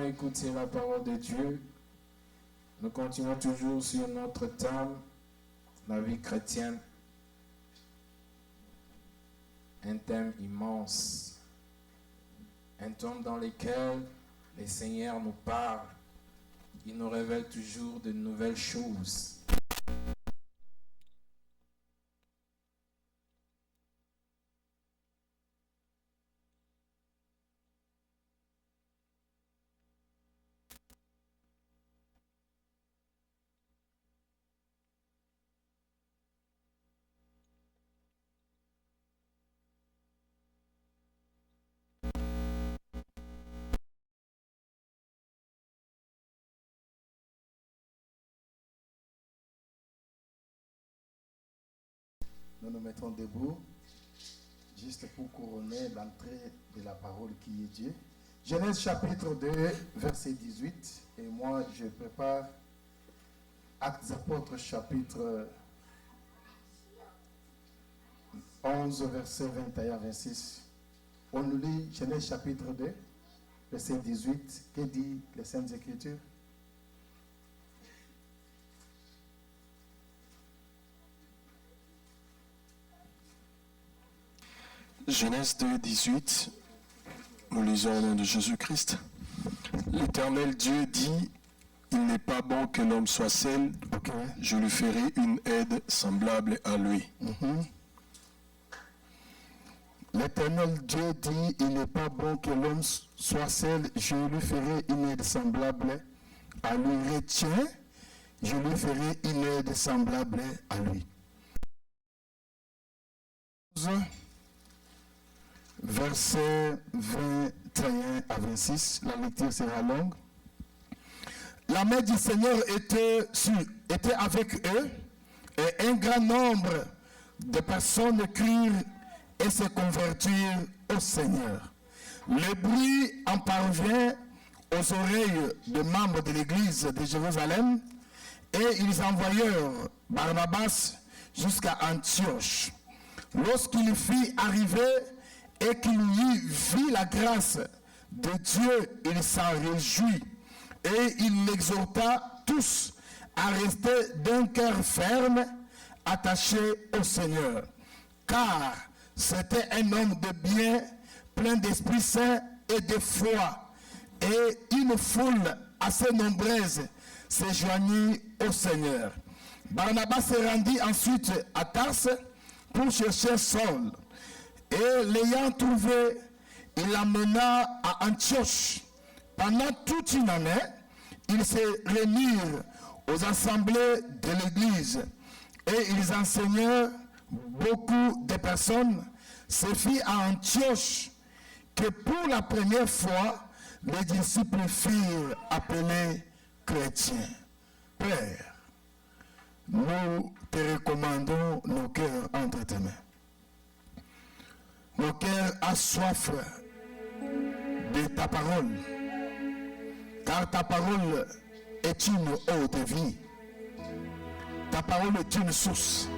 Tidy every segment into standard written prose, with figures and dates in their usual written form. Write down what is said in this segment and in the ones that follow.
Écouter la parole de Dieu. Nous continuons toujours sur notre thème, la vie chrétienne. Un thème immense. Un thème dans lequel le Seigneur nous parle. Il nous révèle toujours de nouvelles choses. Nous nous mettons debout, juste pour couronner l'entrée de la parole qui est Dieu. Genèse chapitre 2, verset 18. Et moi, je prépare Actes des Apôtres chapitre 11, verset 21 à 26. On nous lit Genèse chapitre 2, verset 18. Que dit les Saintes Écritures? Genèse 2, 18, nous lisons au nom de Jésus-Christ. L'Éternel Dieu dit, il n'est pas bon que l'homme soit seul, je lui ferai une aide semblable à lui. L'Éternel Dieu dit, il n'est pas bon que l'homme soit seul, je lui ferai une aide semblable à lui. Retiens, je lui ferai une aide semblable à lui. Versets 21 à 26, la lecture sera longue. La main du Seigneur était avec eux, et un grand nombre de personnes crurent et se convertirent au Seigneur. Le bruit en parvint aux oreilles des membres de l'église de Jérusalem, et ils envoyèrent Barnabas jusqu'à Antioche. Lorsqu'il fut arrivé et qu'il y vit la grâce de Dieu, il s'en réjouit, et il exhorta tous à rester d'un cœur ferme, attaché au Seigneur. Car c'était un homme de bien, plein d'Esprit Saint et de foi, et une foule assez nombreuse se joignit au Seigneur. Barnabas se rendit ensuite à Tarse pour chercher Saul, et l'ayant trouvé, il l'amena à Antioche. Pendant toute une année, ils se réunirent aux assemblées de l'Église, et ils enseignèrent beaucoup de personnes. Ce fut à Antioche que pour la première fois, les disciples furent appelés chrétiens. Père, nous te recommandons nos cœurs entre tes mains. Nos cœurs ont soif de ta parole, car ta parole est une eau de vie. Ta parole est une source.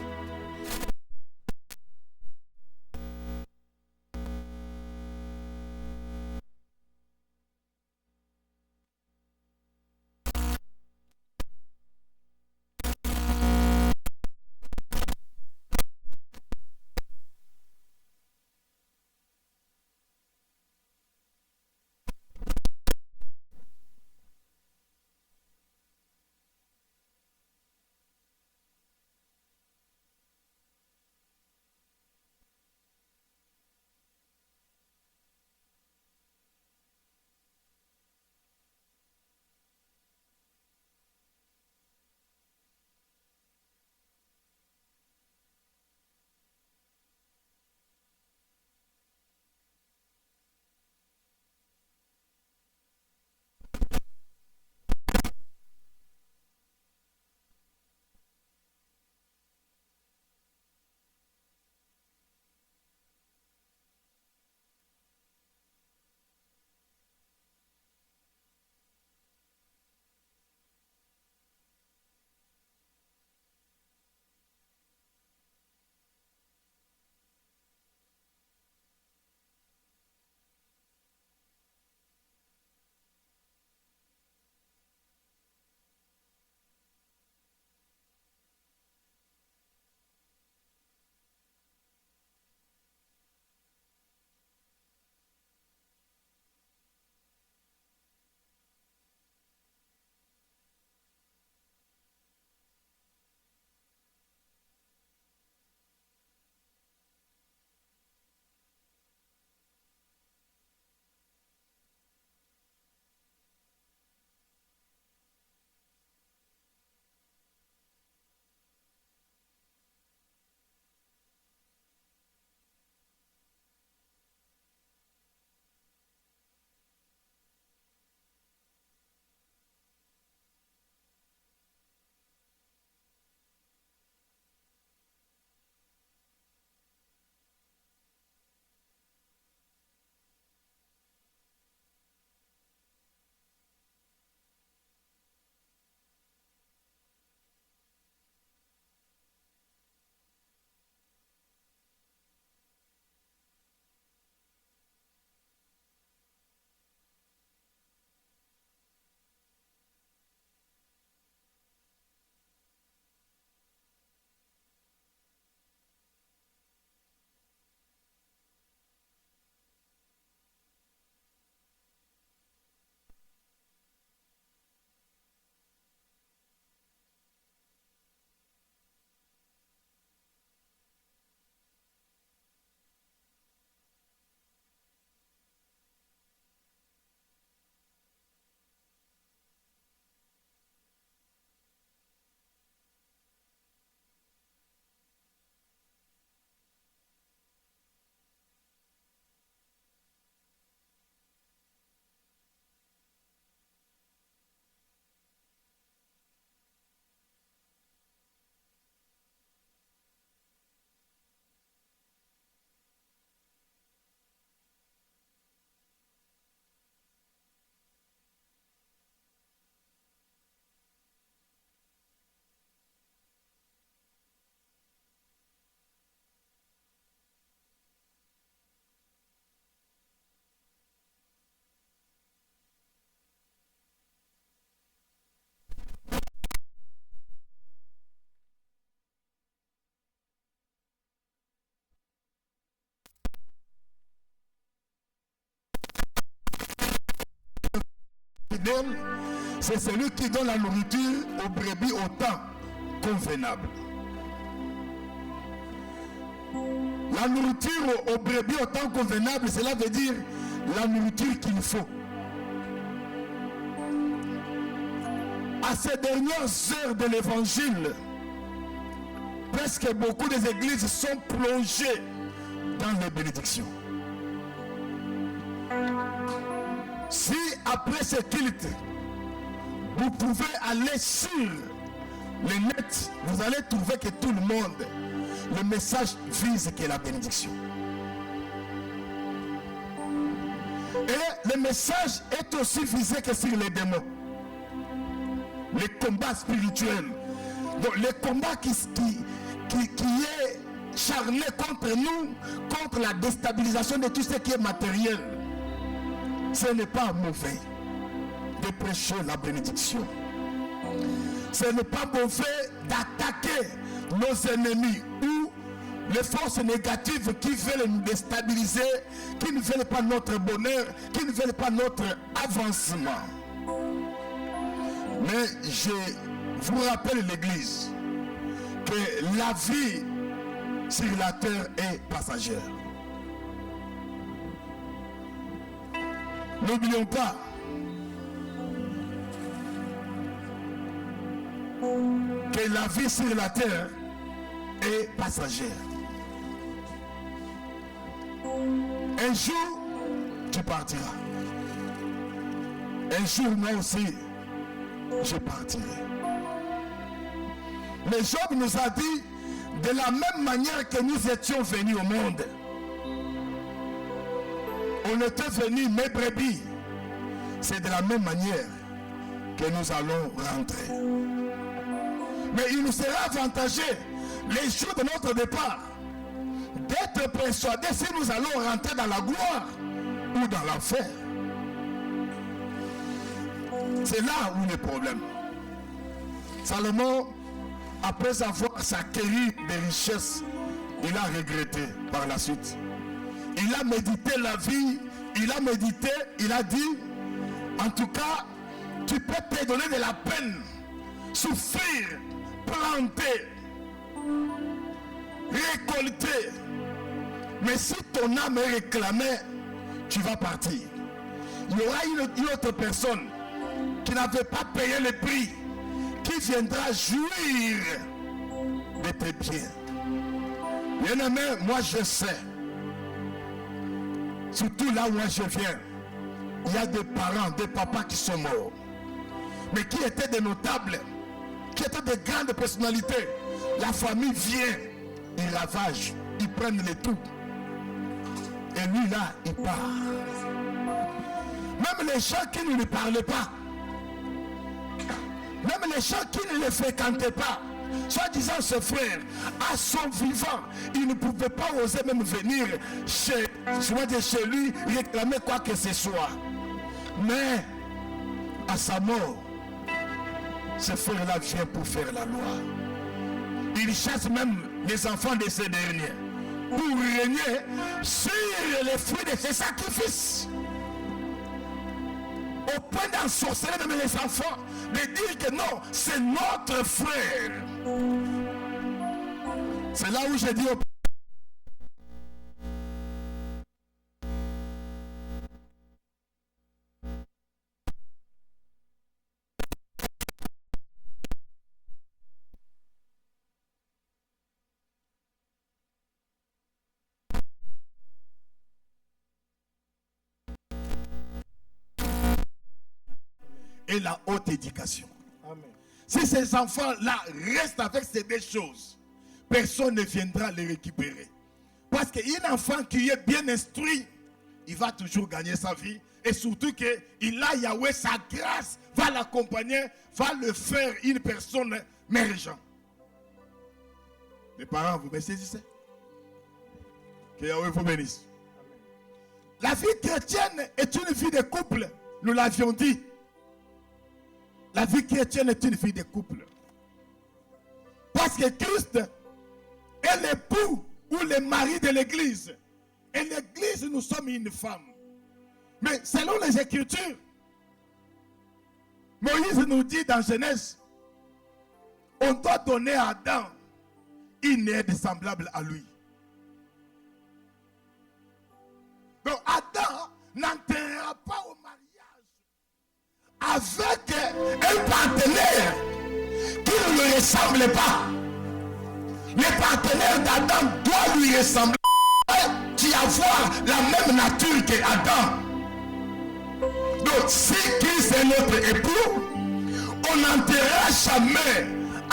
fidèle, c'est celui qui donne la nourriture aux brebis au temps convenable. La nourriture aux brebis au temps convenable, cela veut dire la nourriture qu'il faut. À ces dernières heures de l'évangile, presque beaucoup des églises sont plongées dans les bénédictions. Si après ce culte, vous pouvez aller sur le net, vous allez trouver que tout le monde, le message vise que la bénédiction. Et le message est aussi visé que sur les démons. Les combats spirituels. Donc les combats qui est charné contre nous, contre la déstabilisation de tout ce qui est matériel. Ce n'est pas mauvais de prêcher la bénédiction. Ce n'est pas mauvais d'attaquer nos ennemis ou les forces négatives qui veulent nous déstabiliser, qui ne veulent pas notre bonheur, qui ne veulent pas notre avancement. Mais je vous rappelle, l'Église, que la vie sur la terre est passagère. N'oublions pas que la vie sur la terre est passagère. Un jour, tu partiras. Un jour, moi aussi, je partirai. Mais Job nous a dit, de la même manière que nous étions venus au monde, on était venus mes brebis. C'est de la même manière que nous allons rentrer. Mais il nous sera avantageux, les jours de notre départ, d'être persuadés si nous allons rentrer dans la gloire ou dans l'enfer. C'est là où le problème. Salomon, après avoir s'acquéri des richesses, il a regretté par la suite. Il a médité la vie, il a médité, il a dit, en tout cas, tu peux te donner de la peine, souffrir, planter, récolter. Mais si ton âme est réclamée, tu vas partir. Il y aura une autre personne qui n'avait pas payé le prix, qui viendra jouir de tes biens. Bien-aimé, moi je sais, surtout là où moi je viens, il y a des parents, des papas qui sont morts, mais qui étaient des notables, qui étaient des grandes personnalités. La famille vient, ils ravagent, ils prennent les tout. Et lui là, il part. Même les gens qui ne lui parlaient pas, même les gens qui ne le fréquentaient pas, soi-disant ce frère, à son vivant, il ne pouvait pas oser même venir chez lui réclamer quoi que ce soit. Mais à sa mort, ce frère-là vient pour faire la loi. Il chasse même les enfants de ces derniers pour régner sur les fruits de ses sacrifices. Au point d'ensorceler même les enfants, de dire que non, c'est notre frère. C'est là où j'ai dit au et la haute éducation. Amen. Si ces enfants-là restent avec ces deux choses, personne ne viendra les récupérer. Parce qu'un enfant qui est bien instruit, il va toujours gagner sa vie. Et surtout qu'il a Yahweh, sa grâce va l'accompagner, va le faire une personne émergente. Les parents, vous me saisissez? Que Yahweh vous bénisse. Amen. La vie chrétienne est une vie de couple, nous l'avions dit. La vie chrétienne est une vie de couple. Parce que Christ est l'époux ou le mari de l'église. Et l'église, nous sommes une femme. Mais selon les Écritures, Moïse nous dit dans Genèse, on doit donner à Adam une aide semblable à lui. Donc Adam n'entrera pas au mariage avec un partenaire qui ne lui ressemble pas. Le partenaire d'Adam doit lui ressembler, qui avoir la même nature que Adam. Donc si Christ est notre époux, on n'entrera jamais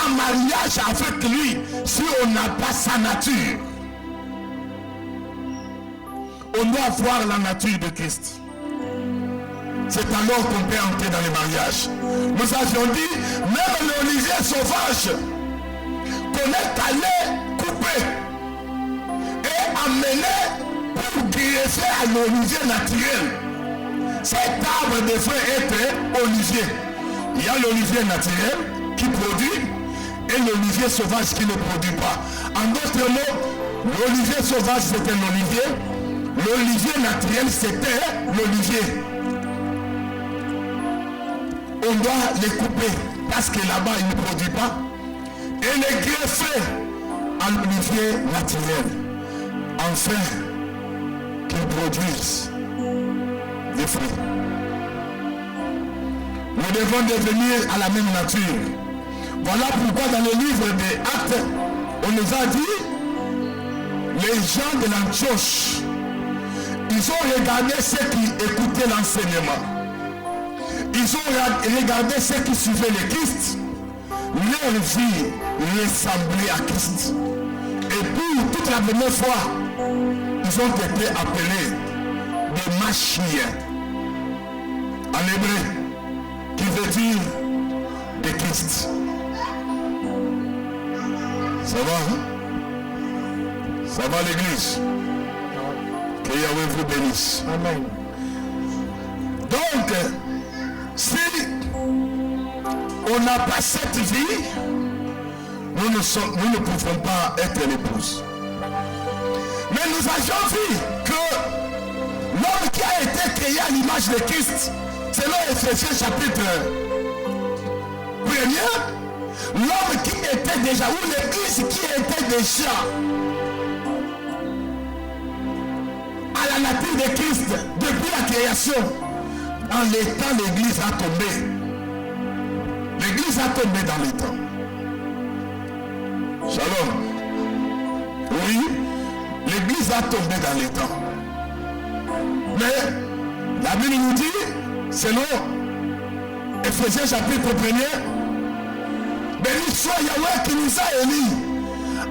en mariage avec lui si on n'a pas sa nature. On doit avoir la nature de Christ. C'est alors qu'on peut entrer dans le mariage. Nous avions dit, même l'olivier sauvage qu'on est allé couper et amener pour greffer à l'olivier naturel. Cet arbre devrait être olivier. Il y a l'olivier naturel qui produit et l'olivier sauvage qui ne produit pas. En d'autres mots, l'olivier sauvage c'était l'olivier, l'olivier naturel c'était l'olivier. On doit les couper parce que là-bas il ne produit pas et les greffer à l'olivier naturel afin qu'ils produisent des fruits. Nous devons devenir à la même nature. Voilà pourquoi dans le livre des Actes, on nous a dit, les gens de l'Antioche, ils ont regardé ceux qui écoutaient l'enseignement. Ils ont regardé ceux qui suivaient le Christ. Leur vie ressemblait à Christ. Et puis, toute la première fois, ils ont été appelés des Mashiach en hébreu, qui veut dire de Christ. Ça va, hein? Ça va l'église? Que Yahweh vous bénisse. Amen. Donc, si on n'a pas cette vie, nous ne pouvons pas être l'épouse. Mais nous avions vu que l'homme qui a été créé à l'image de Christ, selon Ephésiens chapitre 1er, l'homme qui était déjà, ou l'église qui était déjà à la nature de Christ depuis la création, en les temps l'église a tombé. L'église a tombé dans les temps. Shalom. Oui, l'église a tombé dans les temps. Mais la Bible nous dit, selon Ephésiens chapitre 1er, béni soit Yahweh qui nous a élis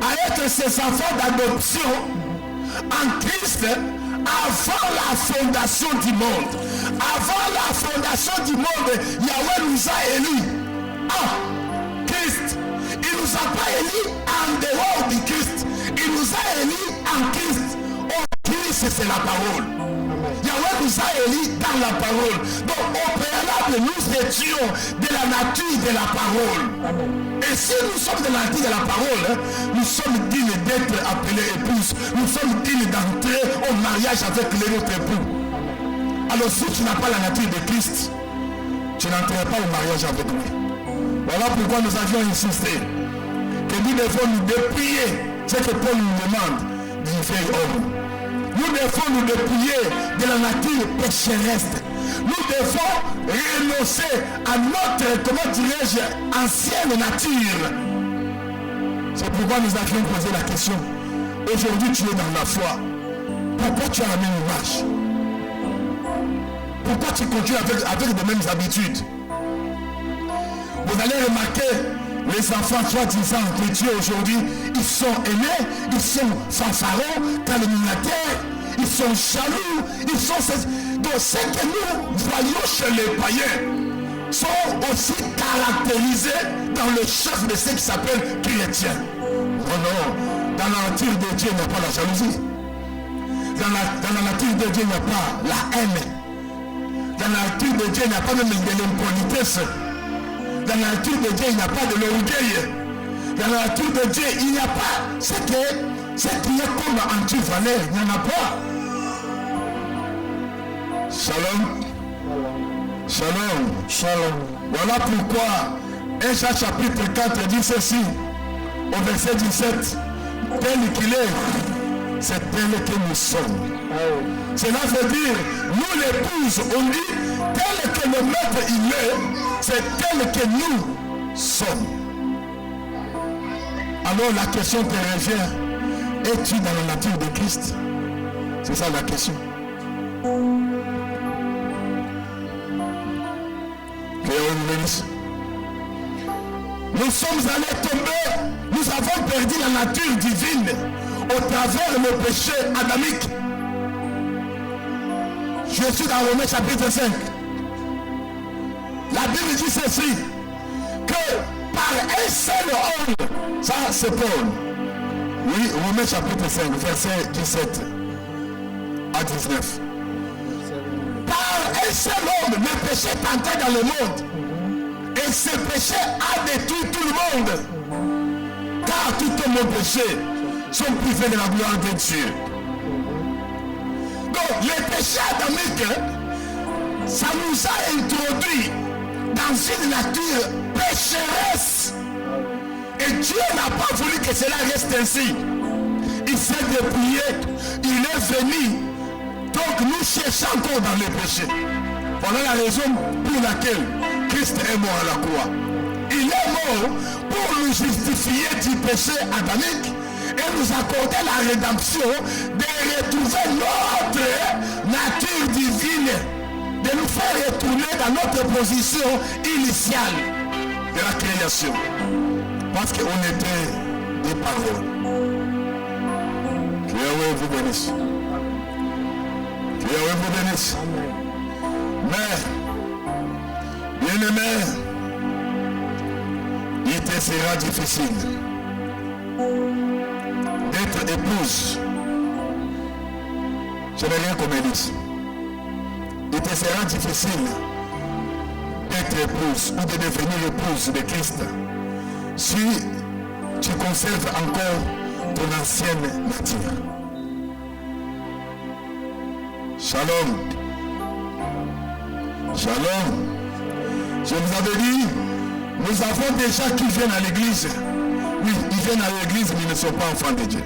à être ses enfants d'adoption en Christ avant la fondation du monde. Avant la fondation du monde, Yahweh nous a élis en Christ. Il ne nous a pas élis en dehors du Christ. Il nous a élis en Christ. Oh, Christ, c'est la parole. Yahweh nous a élis dans la parole. Donc au préalable, nous étions de la nature de la parole. Et si nous sommes de la nature de la parole, nous sommes dignes d'être appelés épouses. Nous sommes dignes d'entrer au mariage avec notre époux. Alors si tu n'as pas la nature de Christ, tu n'entreras pas au mariage avec lui. Voilà pourquoi nous avions insisté que nous devons nous dépouiller, ce que Paul nous demande du vieil homme. Nous devons nous dépouiller de la nature pécheresse. Nous devons renoncer à notre, comment dirais-je, ancienne nature. C'est pourquoi nous avions posé la question. Aujourd'hui tu es dans la foi. Pourquoi tu as la même image? Pourquoi tu continues avec les mêmes habitudes? Vous allez remarquer, les enfants soi-disant chrétiens aujourd'hui, ils sont aimés, ils sont fanfarons, calomniateurs, ils sont jaloux, ils sont... Donc ce que nous voyons chez les païens sont aussi caractérisés dans le chef de ceux qui s'appellent chrétiens. Oh non, dans la nature de Dieu, il n'y a pas la jalousie. Dans la nature de Dieu, il n'y a pas la haine. Dans la nature de Dieu, il n'y a pas même de l'impolitesse. Dans la nature de Dieu, il n'y a pas de l'orgueil. Dans la nature de Dieu, il n'y a pas ce qui est comme anti-valeur. Il n'y en a pas. Shalom. Shalom. Shalom. Voilà pourquoi 1 Jean chapitre 4 dit ceci, au verset 17, tel qu'il est, c'est tel que nous sommes. Cela veut dire, nous l'épouse, on dit, tel que le maître il est, c'est tel que nous sommes. Alors la question te revient, es-tu dans la nature de Christ? C'est ça la question. Nous sommes allés tomber, nous avons perdu la nature divine au travers le péché adamique. Je suis dans Romains chapitre 5. La Bible dit ceci, que par un seul homme, ça c'est Paul. Oui, Romains chapitre 5, verset 17 à 19. Par un seul homme, le péché est entré dans le monde. Et ce péché a détruit tout le monde. Car tout homme au péché sont privés de la gloire de Dieu. Donc, le péché adamique, ça nous a introduit dans une nature pécheresse. Et Dieu n'a pas voulu que cela reste ainsi. Il s'est dépouillé, il est venu. Donc, nous cherchons encore dans le péché. Voilà la raison pour laquelle Christ est mort à la croix. Il est mort pour nous justifier du péché adamique et nous accorder la rédemption de retrouver notre nature divine, de nous faire retourner dans notre position initiale de la création. Parce qu'on était des paroles. Que Yahweh vous bénisse. Que Yahweh vous bénisse. Mais, bien-aimé, il te sera difficile d'être épouse. Je n'ai rien comme Élise. Il te sera difficile d'être épouse ou de devenir épouse de Christ si tu conserves encore ton ancienne nature. Shalom. Shalom. Je vous avais dit, nous avons des gens qui viennent à l'église. Oui, ils viennent à l'église, mais ils ne sont pas enfants de Dieu.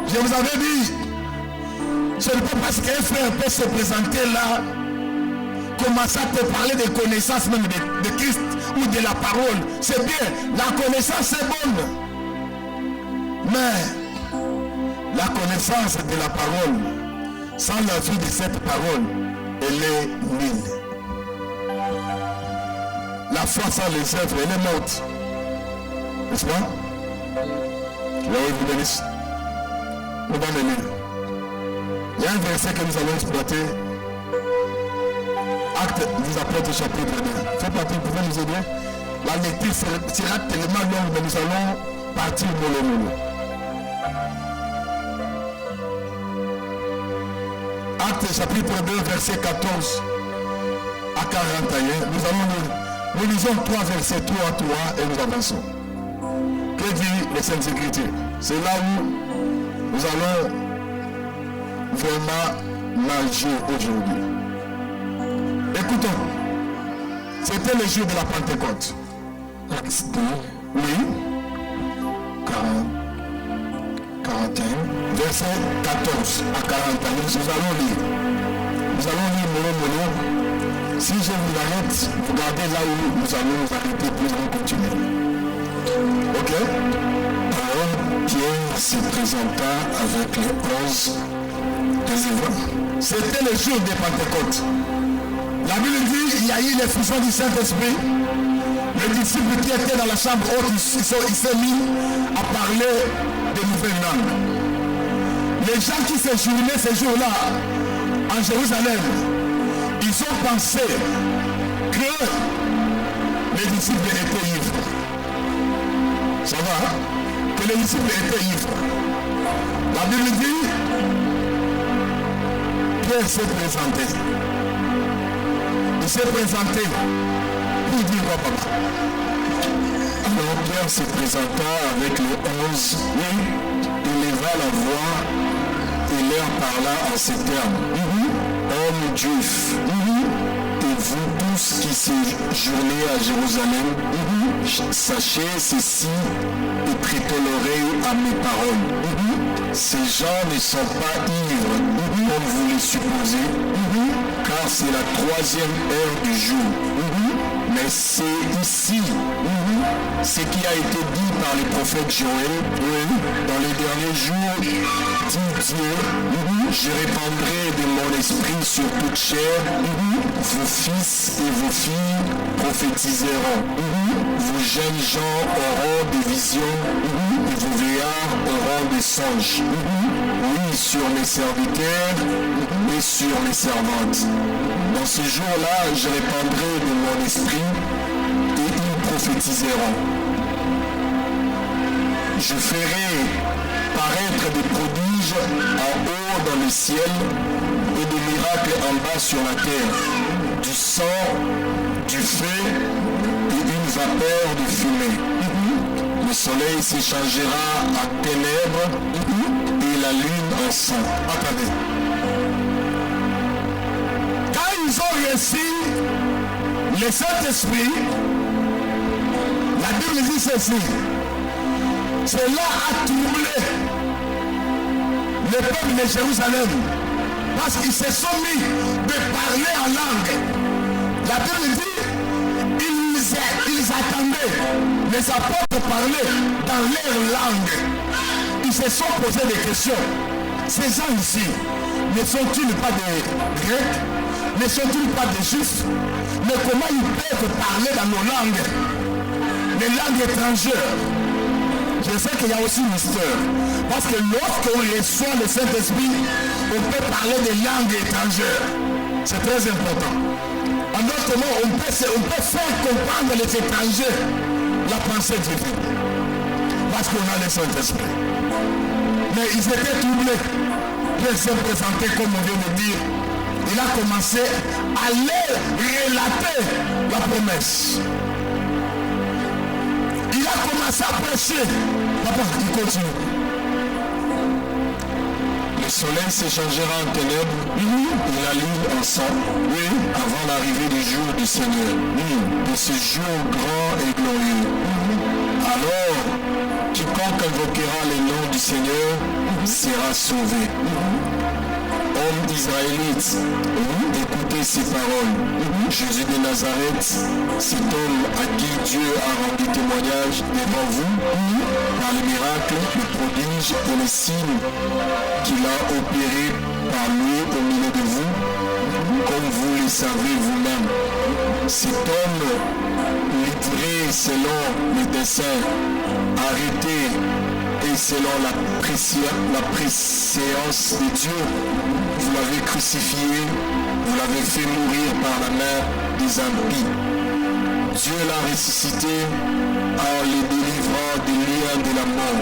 Je vous avais dit, ce n'est pas parce qu'un frère peut se présenter là, commencer à te parler des connaissances même de Christ ou de la parole. C'est bien, la connaissance est bonne. Mais la connaissance de la parole, sans la vie de cette parole, elle est nulle. La foi sans les œuvres, elle est morte. N'est-ce pas? Là vous bénisse. On va le lire. Il y a un verset que nous allons exploiter. Actes des Apôtres chapitre 2. Faites partie, vous pouvez nous aider? La lecture sera tellement longue, mais nous allons partir mollo mollo. Actes chapitre 2, verset 14 à 41. Nous lisons 3 versets, 3 à 3 et nous avançons. Que dit les Saintes Écritures? C'est là où nous allons vraiment nager aujourd'hui. Écoutons. C'était le jour de la Pentecôte. Actes 2, Oui. 41. Verset 14 à 41. Nous allons lire. Nous allons lire mollo. Si je vous arrête, vous regardez là où nous allons nous arrêter, puis nous allons continuer. Ok? Alors Pierre se présenta avec les 11 désivrants. C'était le jour de Pentecôte. La Bible dit il y a eu l'effusion du Saint-Esprit. Les disciples qui étaient dans la chambre haute, il s'est mis à parler de nouvelles langues. Les gens qui séjournaient ce jour-là en Jérusalem, ils ont pensé que les disciples étaient ivres. Ça va, hein? Que les disciples étaient ivres. La Bible dit, Pierre s'est présenté. Il s'est présenté. Il dit quoi, papa? Alors Pierre se présenta avec les 11, il leva la voix et leur parla en ces termes. Juifs, et vous tous qui séjournez à Jérusalem, sachez ceci et prêtez l'oreille à mes paroles. Ces gens ne sont pas ivres, comme vous les supposez, car c'est la 3e heure du jour. Mais c'est ici ce qui a été dit par les prophètes Joël. Dans les derniers jours, dit Dieu, je répandrai de mon esprit sur toute chair. Vos fils et vos filles prophétiseront. Vos jeunes gens auront des visions et vos vieillards auront des songes. Oui, sur mes serviteurs et sur mes servantes. Dans ce jour-là, je répandrai de mon esprit et ils prophétiseront. Je ferai paraître des prodiges en haut dans le ciel et des miracles en bas sur la terre, du sang, du feu et une vapeur de fumée. Le soleil s'échangera en ténèbres et la lune en sang. Attendez. Quand ils ont reçu le Saint-Esprit, la Bible dit ceci. Cela a troublé le peuple de Jérusalem parce qu'ils se sont mis de parler en langue. La Bible dit ils attendaient les apôtres parler dans leur langue. Ils se sont posé des questions. Ces gens ici, ne sont-ils pas des Grecs? Ne sont-ils pas des Juifs? Mais comment ils peuvent parler dans nos langues? Les langues étrangères. Je sais qu'il y a aussi une histoire. Parce que lorsqu'on reçoit le Saint-Esprit, on peut parler des langues étrangères. C'est très important. En d'autres mots, on peut faire comprendre les étrangers la pensée divine. Parce qu'on a le Saint-Esprit. Mais ils étaient troublés. Ils s'est présenté comme on vient de dire. Il a commencé à leur relater la promesse. Il a commencé à prêcher. Papa, il continue. Le soleil s'échangera en ténèbres et la lune en sang, avant l'arrivée du jour du Seigneur, de ce jour grand et glorieux. Alors, quiconque invoquera le nom du Seigneur sera sauvé. Hommes israélites, écoutez ces paroles. Jésus de Nazareth, cet homme à qui Dieu a rendu témoignage devant vous, par les miracles, les prodiges et les signes qu'il a opérés par lui au milieu de vous, comme vous le savez vous-même. Cet homme, livré selon le dessein, arrêté et selon la préséance de Dieu, vous l'avez crucifié, vous l'avez fait mourir par la main des impies. Dieu l'a ressuscité en le délivrant des liens de la mort,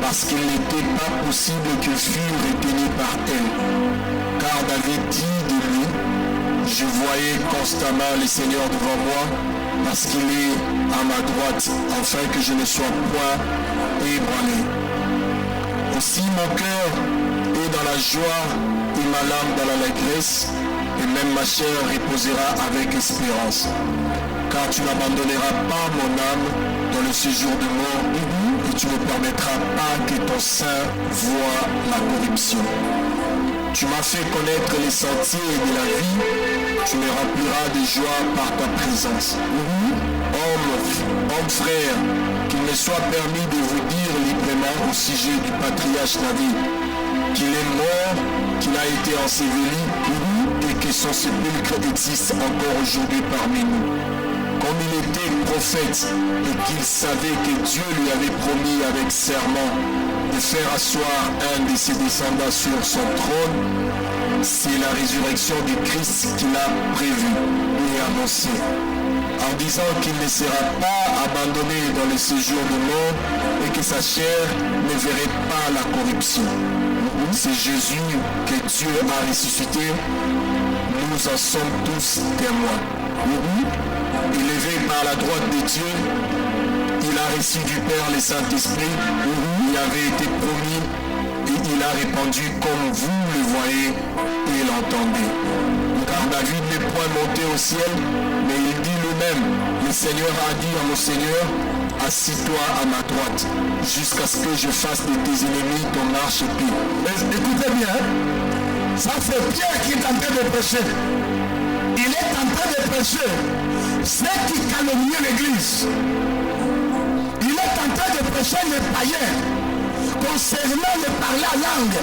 parce qu'il n'était pas possible qu'il fût retenu par elle. Car David dit de lui, je voyais constamment le Seigneur devant moi, parce qu'il est à ma droite, afin que je ne sois point ébranlé. Aussi mon cœur est dans la joie et ma langue dans l'allégresse, et même ma chair reposera avec espérance. Car tu n'abandonneras pas mon âme dans le séjour de mort, et tu ne permettras pas que ton sein voie la corruption. Tu m'as fait connaître les sentiers de la vie, tu me rempliras de joie par ta présence. Homme frère, qu'il me soit permis de vous dire librement au sujet du patriarche David, qu'il est mort, qu'il a été enseveli, et que son sépulcre existe encore aujourd'hui parmi nous. Comme il était prophète et qu'il savait que Dieu lui avait promis avec serment de faire asseoir un de ses descendants sur son trône, c'est la résurrection du Christ qu'il a prévue et annoncée, en disant qu'il ne sera pas abandonné dans le séjour de mort et que sa chair ne verrait pas la corruption. C'est Jésus que Dieu a ressuscité. Nous en sommes tous témoins. Élevé par la droite de Dieu, il a reçu du Père le Saint-Esprit. Il avait été promis et il a répandu comme vous le voyez et l'entendez. Car David n'est point monté au ciel, mais il dit lui-même, le Seigneur a dit à mon Seigneur, assis-toi à ma droite, jusqu'à ce que je fasse de tes ennemis ton marchepied. Écoutez bien, ça c'est Pierre qui est en train de prêcher. Il est en train de prêcher ceux qui calomnient l'église. Il est en train de prêcher les païens concernant le parler à langue.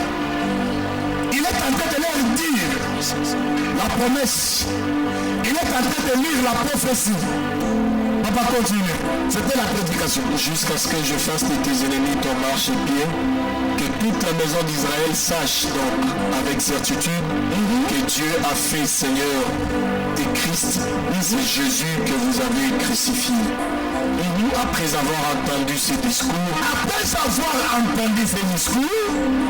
Il est en train de leur dire la promesse. Il est en train de lire la prophétie. Papa continue. C'était la prédication. Jusqu'à ce que je fasse de tes ennemis ton marchepied, que toute la maison d'Israël sache donc avec certitude que Dieu a fait Seigneur et Christ, c'est Jésus que vous avez crucifié. Après avoir entendu ces discours,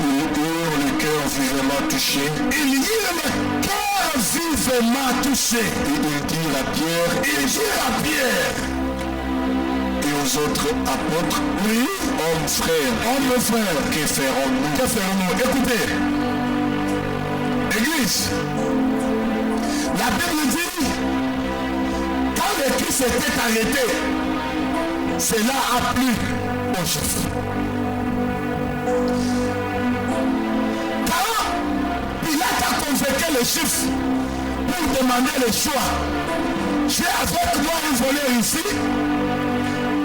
il eurent le cœur vivement touché. Il dit le cœur vivement touché. Et il dit à Pierre, et aux autres apôtres, oui, hommes frères, que ferons-nous? Écoutez, Église, la Bible dit, quand le Christ était arrêté, cela a plu aux Juifs. Quand Pilate a convoqué les Juifs pour demander le choix, j'ai avec moi un voleur ici,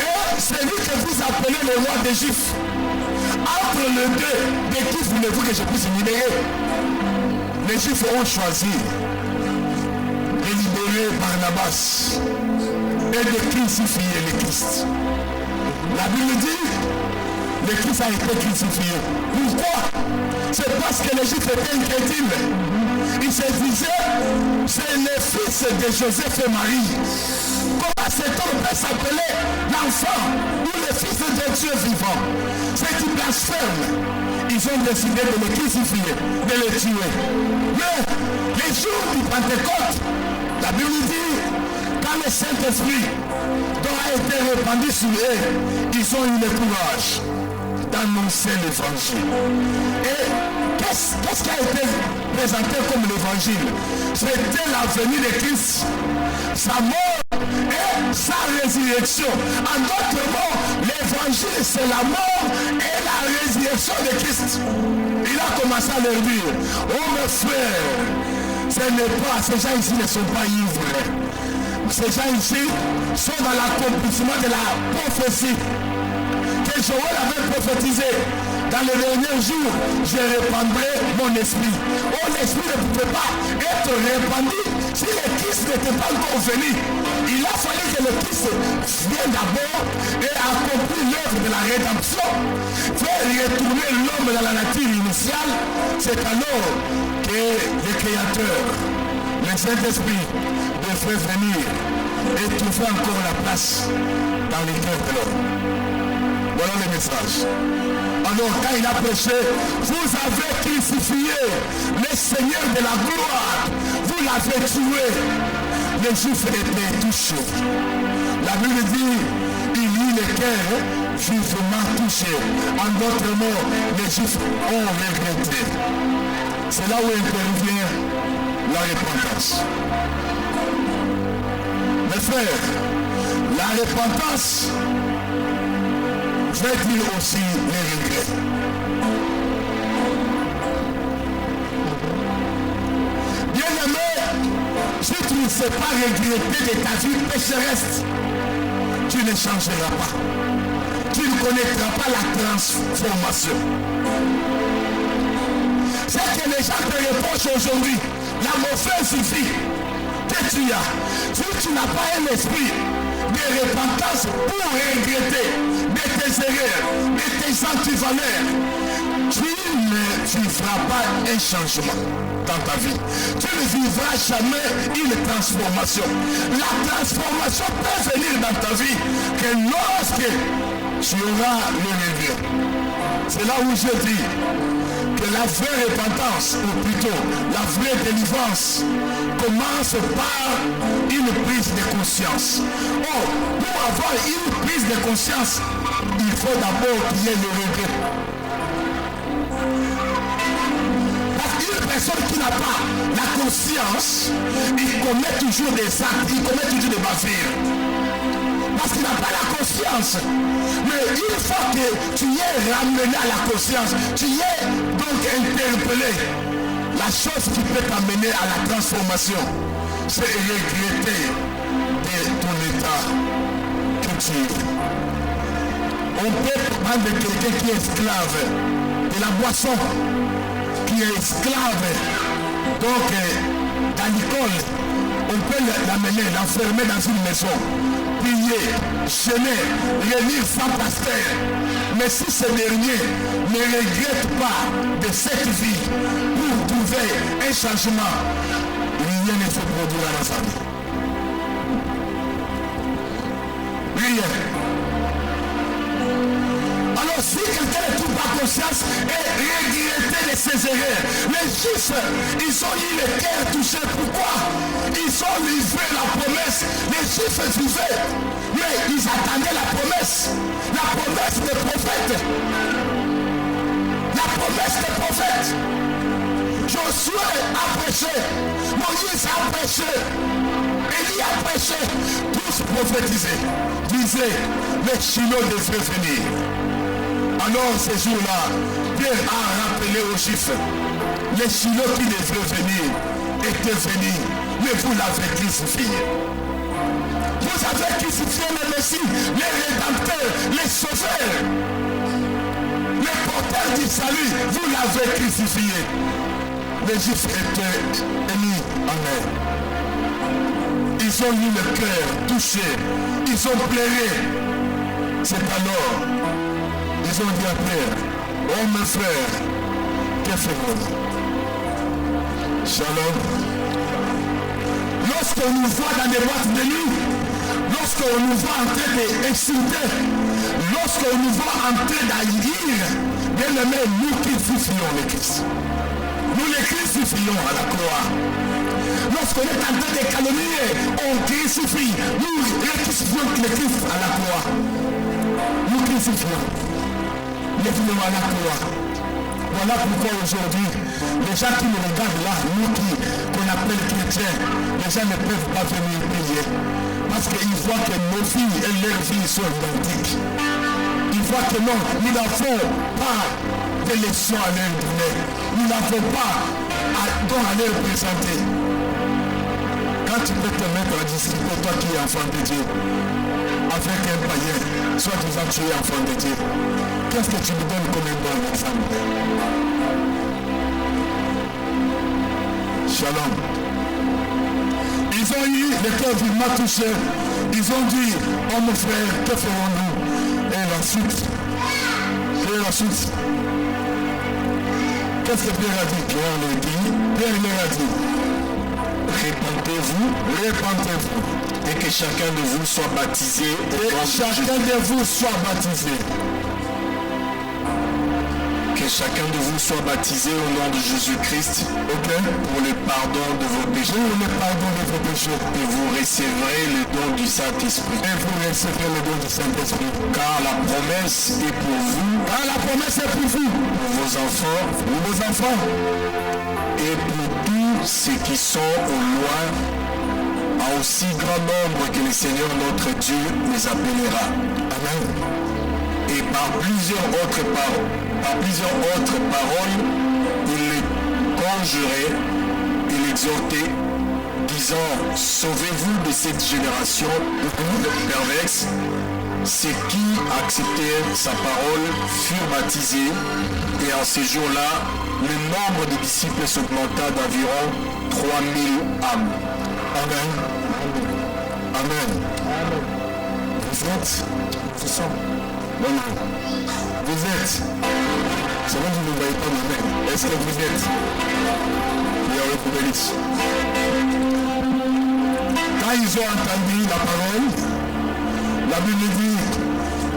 et celui que vous appelez le roi des Juifs. Entre les deux, de qui voulez-vous que je puisse libérer? Les Juifs ont choisi de libérer Barnabas et de crucifier le Christ. La Bible dit, le Christ a été crucifié. Pourquoi? C'est parce que les Juifs étaient incrédules. Ils se disaient, c'est le fils de Joseph et Marie. Comment cet homme peut s'appeler l'enfant ou le fils de Dieu vivant? C'est du blasphème. Ils ont décidé de le crucifier, de le tuer. Mais les jours du Pentecôte, la Bible dit, quand le Saint-Esprit a été répandu sur eux, ils ont eu le courage d'annoncer l'évangile. Et qu'est-ce qui a été présenté comme l'évangile? C'était la venue de Christ, sa mort et sa résurrection. En d'autres mots, l'évangile c'est la mort et la résurrection de Christ. Il a commencé à leur dire, oh mes frères, ce n'est pas, ces gens ici ne sont pas ivres. Ces gens ici sont dans l'accomplissement de la prophétie que Joël avait prophétisé. Dans les derniers jours, je répandrai mon esprit. Oh, l'esprit ne pouvait pas être répandu si le Christ n'était pas encore venu. Il a fallu que le Christ vienne d'abord et accomplit l'œuvre de la rédemption, faire retourner l'homme dans la nature initiale. C'est alors que le Créateur, le Saint-Esprit, devrait venir et trouver encore la place dans les cœurs de l'homme. Voilà le message. Alors quand il a prêché, vous avez crucifié le Seigneur de la gloire. Vous l'avez tué. Les Juifs étaient touchés. La Bible dit, il eut le cœur vivement touché. En d'autres mots, les Juifs ont regretté. C'est là où intervient la repentance. Mes frères, la repentance veut dire aussi les regrets. Bien-aimé, si tu ne sais pas regretter de ta vie pécheresse, tu ne changeras pas. Tu ne connaîtras pas la transformation. C'est que les gens te reprochent aujourd'hui. La mauvaise vie que tu as, si tu n'as pas un esprit de repentance pour regretter de tes erreurs, de tes antivaleurs, tu ne vivras pas un changement dans ta vie. Tu ne vivras jamais une transformation. La transformation peut venir dans ta vie que lorsque tu auras le regret. C'est là où je dis que la vraie repentance, ou plutôt la vraie délivrance, commence par une prise de conscience. Oh, pour avoir une prise de conscience, il faut d'abord qu'il y ait le regret. personne qui n'a pas la conscience, il commet toujours des actes, il commet toujours des bavures. Parce qu'il n'a pas la conscience. Mais une fois que tu y es ramené à la conscience, tu y es donc interpellé, la chose qui peut t'amener à la transformation, c'est regretter de ton état culture. On peut prendre quelqu'un qui est esclave de la boisson, qui est esclave donc d'alcool. On peut l'amener, l'enfermer dans une maison, prier, jeûner, réunir sans pasteur. Mais si ce dernier ne regrette pas de cette vie pour trouver un changement, rien ne se produira dans sa vie. Rien. Alors si quelqu'un ne trouve pas conscience et regrettait de ses erreurs, les Juifs, ils ont eu le cœur touché. Pourquoi? Ils ont livré la promesse. Les Juifs vivaient, mais ils attendaient la promesse des prophètes. La promesse des prophètes. Josué a prêché, Moïse a prêché, Élie a prêché, tous prophétisaient, disaient, les Shiloh devraient venir. Alors ces jours-là, Pierre a rappelé aux Juifs, les Shiloh qui devraient venir étaient venus, mais vous l'avez crucifié. Vous avez crucifié le Messie, les rédempteurs, les sauveurs, les porteurs du salut, vous l'avez crucifié. Les Juifs étaient émis en eux. Ils ont eu le cœur touché, ils ont pleuré. C'est alors ils ont dit à Pierre, oh mes frères, que ferons-nous? Shalom. Lorsqu'on nous voit dans des boîtes de nuit, lorsqu'on nous voit en train d'insulter, lorsqu'on nous voit en train d'haïr, bien aimé, nous crucifions le Christ. Nous les crucifions à la croix. Lorsqu'on est en train de calomnier, on crucifie. Nous crucifions le Christ à la croix. Nous crucifions. Les films à la croix. Voilà pourquoi aujourd'hui, les gens qui nous regardent là, nous qu'on appelle chrétiens, les gens ne peuvent pas venir prier. Parce qu'ils voient que nos filles et leurs filles sont identiques. Ils voient que non, nous n'avons pas de leçons à leur donner. Nous n'avons pas à leur présenter. Quand tu peux te mettre à discuter, toi qui es enfant de Dieu, avec un païen, soit disant tu es enfant de Dieu, qu'est-ce que tu me donnes comme un bon exemple? Shalom. Ils ont eu le cœur vivement touché. Ils ont dit, oh mon frère, que ferons-nous? Et ensuite, qu'est-ce que Pierre a dit? Pierre leur a dit, répentez-vous, et que chacun de vous soit baptisé. Que chacun de vous soit baptisé au nom de Jésus-Christ, pour le pardon de vos péchés. Et vous recevrez le don du Saint-Esprit. Car la promesse est pour vous. Pour vos enfants. Et pour tous ceux qui sont au loin, à aussi grand nombre que le Seigneur notre Dieu les appellera. Amen. Et par plusieurs autres paroles, il les conjurait et l'exhortait, disant, sauvez-vous de cette génération perverse. Ceux qui acceptèrent sa parole furent baptisés, et en ces jours-là, le nombre de disciples s'augmenta d'environ 3000 âmes. Amen. Amen. Vous êtes. C'est vrai que vous ne voyez pas ma main. Est-ce que vous êtes? Quand ils ont entendu la parole, la Bible dit,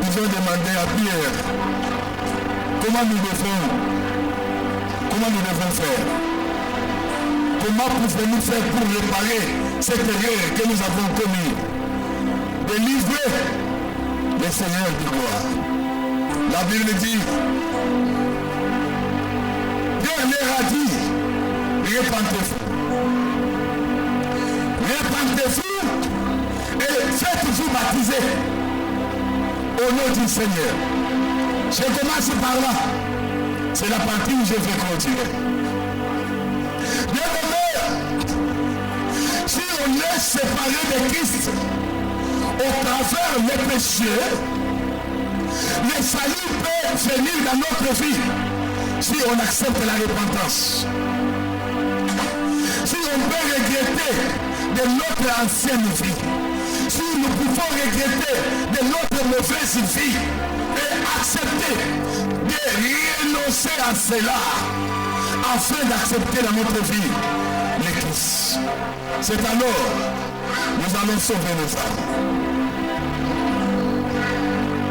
ils ont demandé à Pierre, comment nous devons faire? Comment pouvons-nous faire pour réparer cette erreur que nous avons commise? Délivrer le Seigneur du gloire. La Bible dit, Pierre leur a dit, répandez-vous. Répandez-vous et faites-vous baptiser au nom du Seigneur. Je commence par là. C'est la partie où je vais continuer. Bien aimé, si on est séparé de Christ au travers les péchés, le salut peut venir dans notre vie si on accepte la repentance. Si on peut regretter de notre ancienne vie, si nous pouvons regretter de notre mauvaise vie et accepter de renoncer à cela afin d'accepter dans notre vie le Christ. C'est alors nous allons sauver nos âmes.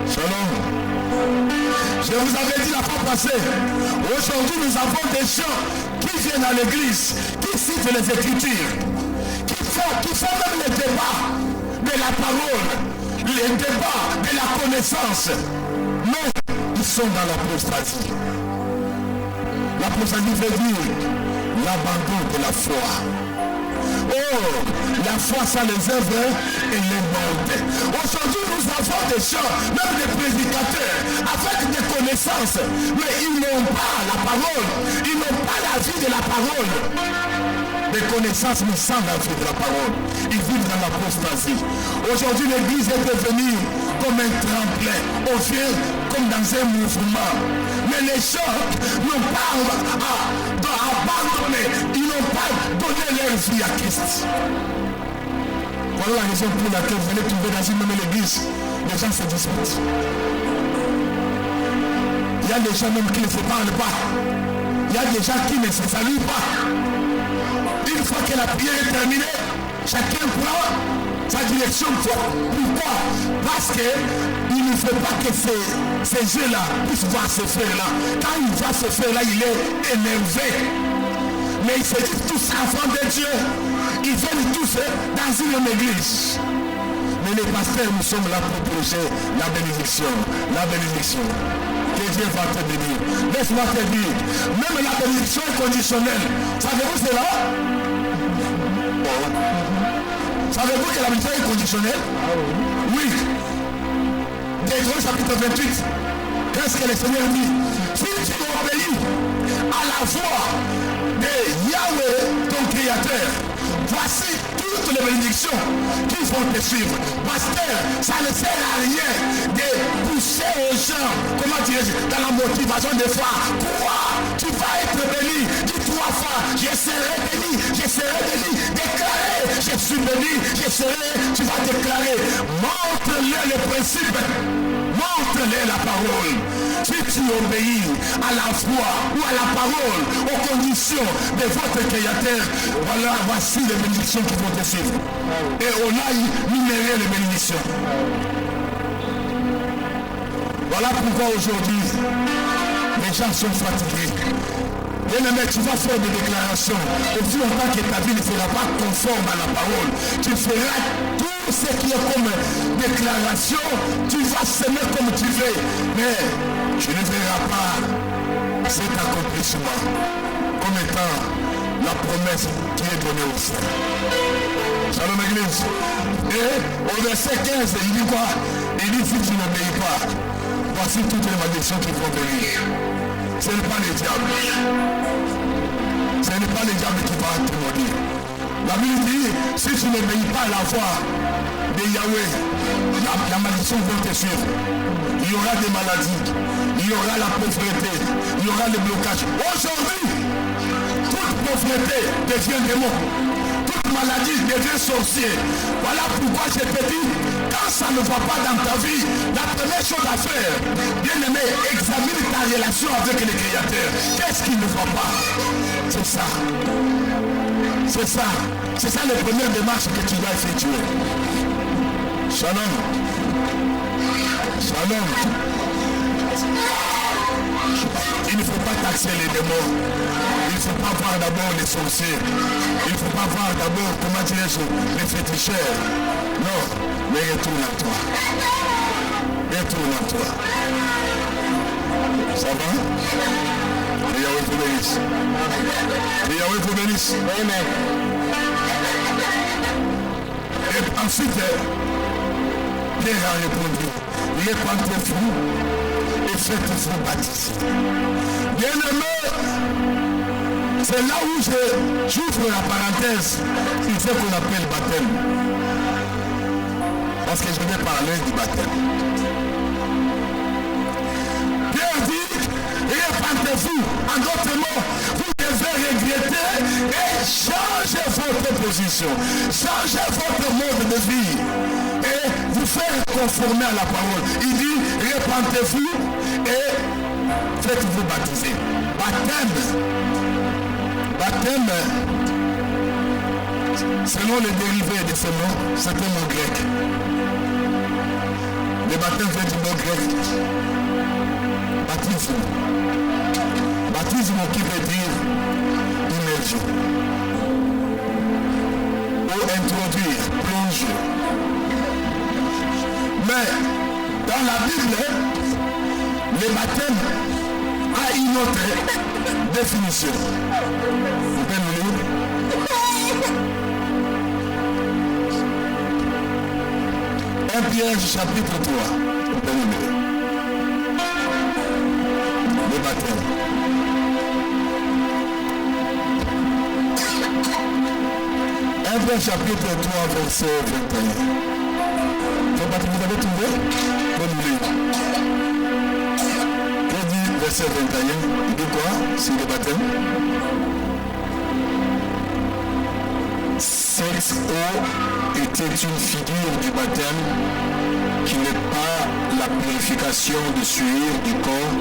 Shalom. Je vous avais dit la fois passée, aujourd'hui nous avons des gens qui viennent à l'église, qui citent les Écritures, qui font même les débats de la parole, les débats de la connaissance, mais ils sont dans l'apostasie. L'apostasie veut dire l'abandon de la foi. Oh, la foi sans les œuvres, elle est morte. Aujourd'hui, nous avons des gens, même des prédicateurs, avec des connaissances, mais ils n'ont pas la parole, ils n'ont pas la vie de la parole. Des connaissances, mais sans la vie de la parole. Ils vivent dans l'apostasie. Aujourd'hui, l'église est devenue comme un tremplin. On vient comme dans un mouvement. Mais les gens n'ont pas abandonné, ils n'ont pas donné leur vie à Christ. Voilà la raison pour laquelle vous allez trouver dans une même église, les gens se disputent. Il y a des gens même qui ne se parlent pas. Il y a des gens qui ne se saluent pas. Une fois que la prière est terminée, chacun prend sa direction. Pourquoi? Parce qu'il ne faut pas que ces jeux-là puissent voir se faire là. Quand il voit se faire là, il est énervé. Mais ils se disent tous enfants de Dieu. Ils viennent tous dans une même église. Mais les pasteurs, nous sommes là pour prêcher la bénédiction. La bénédiction. Que Dieu va te bénir. Laisse-moi te dire, même la bénédiction est conditionnelle. Savez-vous cela? Savez-vous que la bénédiction est conditionnelle? Oui. Deutéronome chapitre 28. Qu'est-ce que le Seigneur dit? Si tu obéis à la voix de Yahweh, ton Créateur, voici toutes les bénédictions qui vont te suivre. Pasteur, ça ne sert à rien de pousser aux gens, comment dirais-je, dans la motivation de foi. Quoi? Tu vas être béni. Dis 3 fois, je serai béni, je serai béni. Déclarer, je suis béni, je serai, tu vas déclarer. Montre-leur les principes. Montre-leur la parole. Si tu obéis à la foi ou à la parole, aux conditions de votre Créateur, voilà, voici les bénédictions qui vont te suivre. Et on a numéré les bénédictions. Voilà pourquoi aujourd'hui, les gens sont fatigués. Bien-aimé, tu vas faire des déclarations. Aussi longtemps que ta vie ne sera pas conforme à la parole, tu feras tout ce qui est comme déclaration. Tu vas semer comme tu veux. Mais tu ne verras pas cet accomplissement comme étant la promesse qui est donnée au Seigneur. Shalom Église. Et au verset 15, il dit quoi? Il dit si tu n'obéis pas, voici toutes les malédictions qui vont venir. Ce n'est pas le diable. Ce n'est pas le diable qui va te maudire. La Bible dit, si tu n'obéis pas à la voix de Yahweh, la malédiction va te suivre. Il y aura des maladies, il y aura la pauvreté, il y aura le blocage. Aujourd'hui, toute pauvreté devient démon. Toute maladie devient sorcier. Voilà pourquoi je te dis, quand ça ne va pas dans ta vie, la première chose à faire, bien aimé, examine ta relation avec le Créateur. Qu'est-ce qui ne va pas? C'est ça. C'est ça. C'est ça les premières démarches que tu dois effectuer. Shalom. Shalom. Il ne faut pas taxer les démons. Il ne faut pas voir d'abord les sorciers. Il ne faut pas voir d'abord, comment dirais-je, les féticheurs. Non, mais retourne à toi. Retourne à toi. Ça va? Que Yahweh vous bénisse. Que Yahweh vous bénisse. Amen. Et ensuite, Pierre a répondu, répandez-vous et faites-vous baptiser. Bien-aimé, c'est là où j'ouvre la parenthèse. Il faut qu'on appelle baptême. Parce que je vais parler du baptême. Pierre dit, répandez-vous. En d'autres mots, vous devez regretter et changer votre position. Changer votre mode de vie. Et vous faire conformer à la parole. Il dit, répandez-vous et faites-vous baptiser. Baptême. Baptême, selon les dérivés de ce mot, c'est un mot grec. Le baptême vient du mot grec. Baptisme. Baptisme qui veut dire immerger. Ou introduire, plonger. Mais dans la Bible, le baptême a une autre définition. Vous pouvez nous lire? 1 Pierre chapitre 3. Vous pouvez nous lire. Le baptême. 1 Pierre chapitre 3 verset 21. Vous avez trouvé? Vous pouvez nous lire. Verset 21, il dit quoi? C'est le baptême. Cette eau était une figure du baptême qui n'est pas la purification de sueur du corps,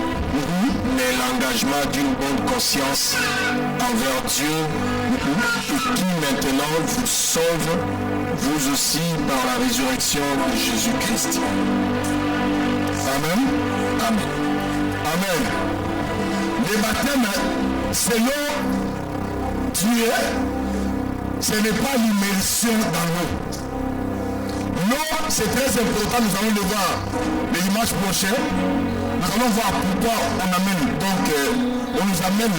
mais l'engagement d'une bonne conscience envers Dieu et qui maintenant vous sauve, vous aussi, par la résurrection de Jésus-Christ. Amen. Amen. Amen. Le baptême, selon Dieu, ce n'est pas l'immersion dans l'eau. L'eau, c'est très important, nous allons le voir les dimanches prochains. Nous allons voir pourquoi on amène. Donc, on nous amène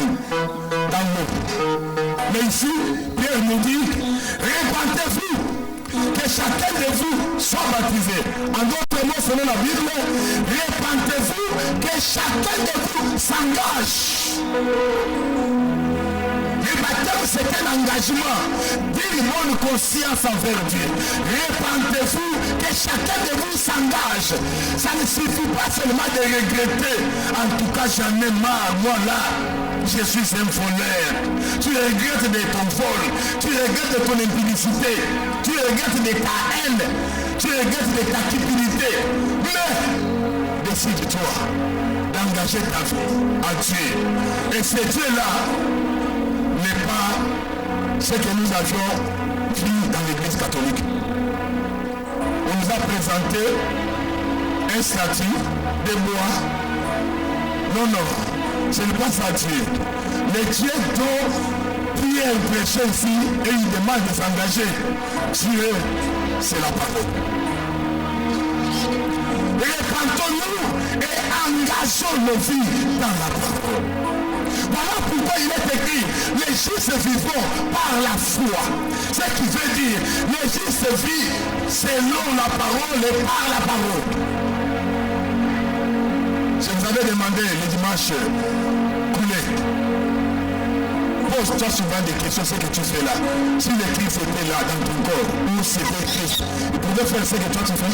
dans l'eau. Mais ici, Pierre nous dit, répandez-vous. Que chacun de vous soit baptisé. En d'autres mots, selon la Bible, répandez-vous, que chacun de vous s'engage. Le baptême, c'est un engagement d'une bonne conscience envers Dieu. Répandez-vous, que chacun de vous s'engage. Ça ne suffit pas seulement de regretter. En tout cas, j'en ai marre, moi là. Je suis un voleur. Tu regrettes de ton vol. Tu regrettes de ton impudicité. Tu regrettes de ta haine. Tu regrettes de ta cupidité. Mais décide-toi d'engager ta vie à Dieu. Et ce Dieu-là n'est pas ce que nous avions vu dans l'église catholique. On nous a présenté un statut de bois. Non, non. Ce n'est pas ça Dieu. Le Dieu dont Pierre prêchait ici et il demande de s'engager. Dieu, c'est la parole. Répandons-nous et engageons nos vies dans la parole. Voilà pourquoi il est écrit, les justes vivront par la foi. Ce qui veut dire, les justes vivent selon la parole et par la parole. Je vous avais demandé le dimanche coulé. Pose-toi souvent des questions, ce que tu fais là. Si le Christ était là dans ton corps, où c'était Christ, il pouvait faire ce que toi tu fais.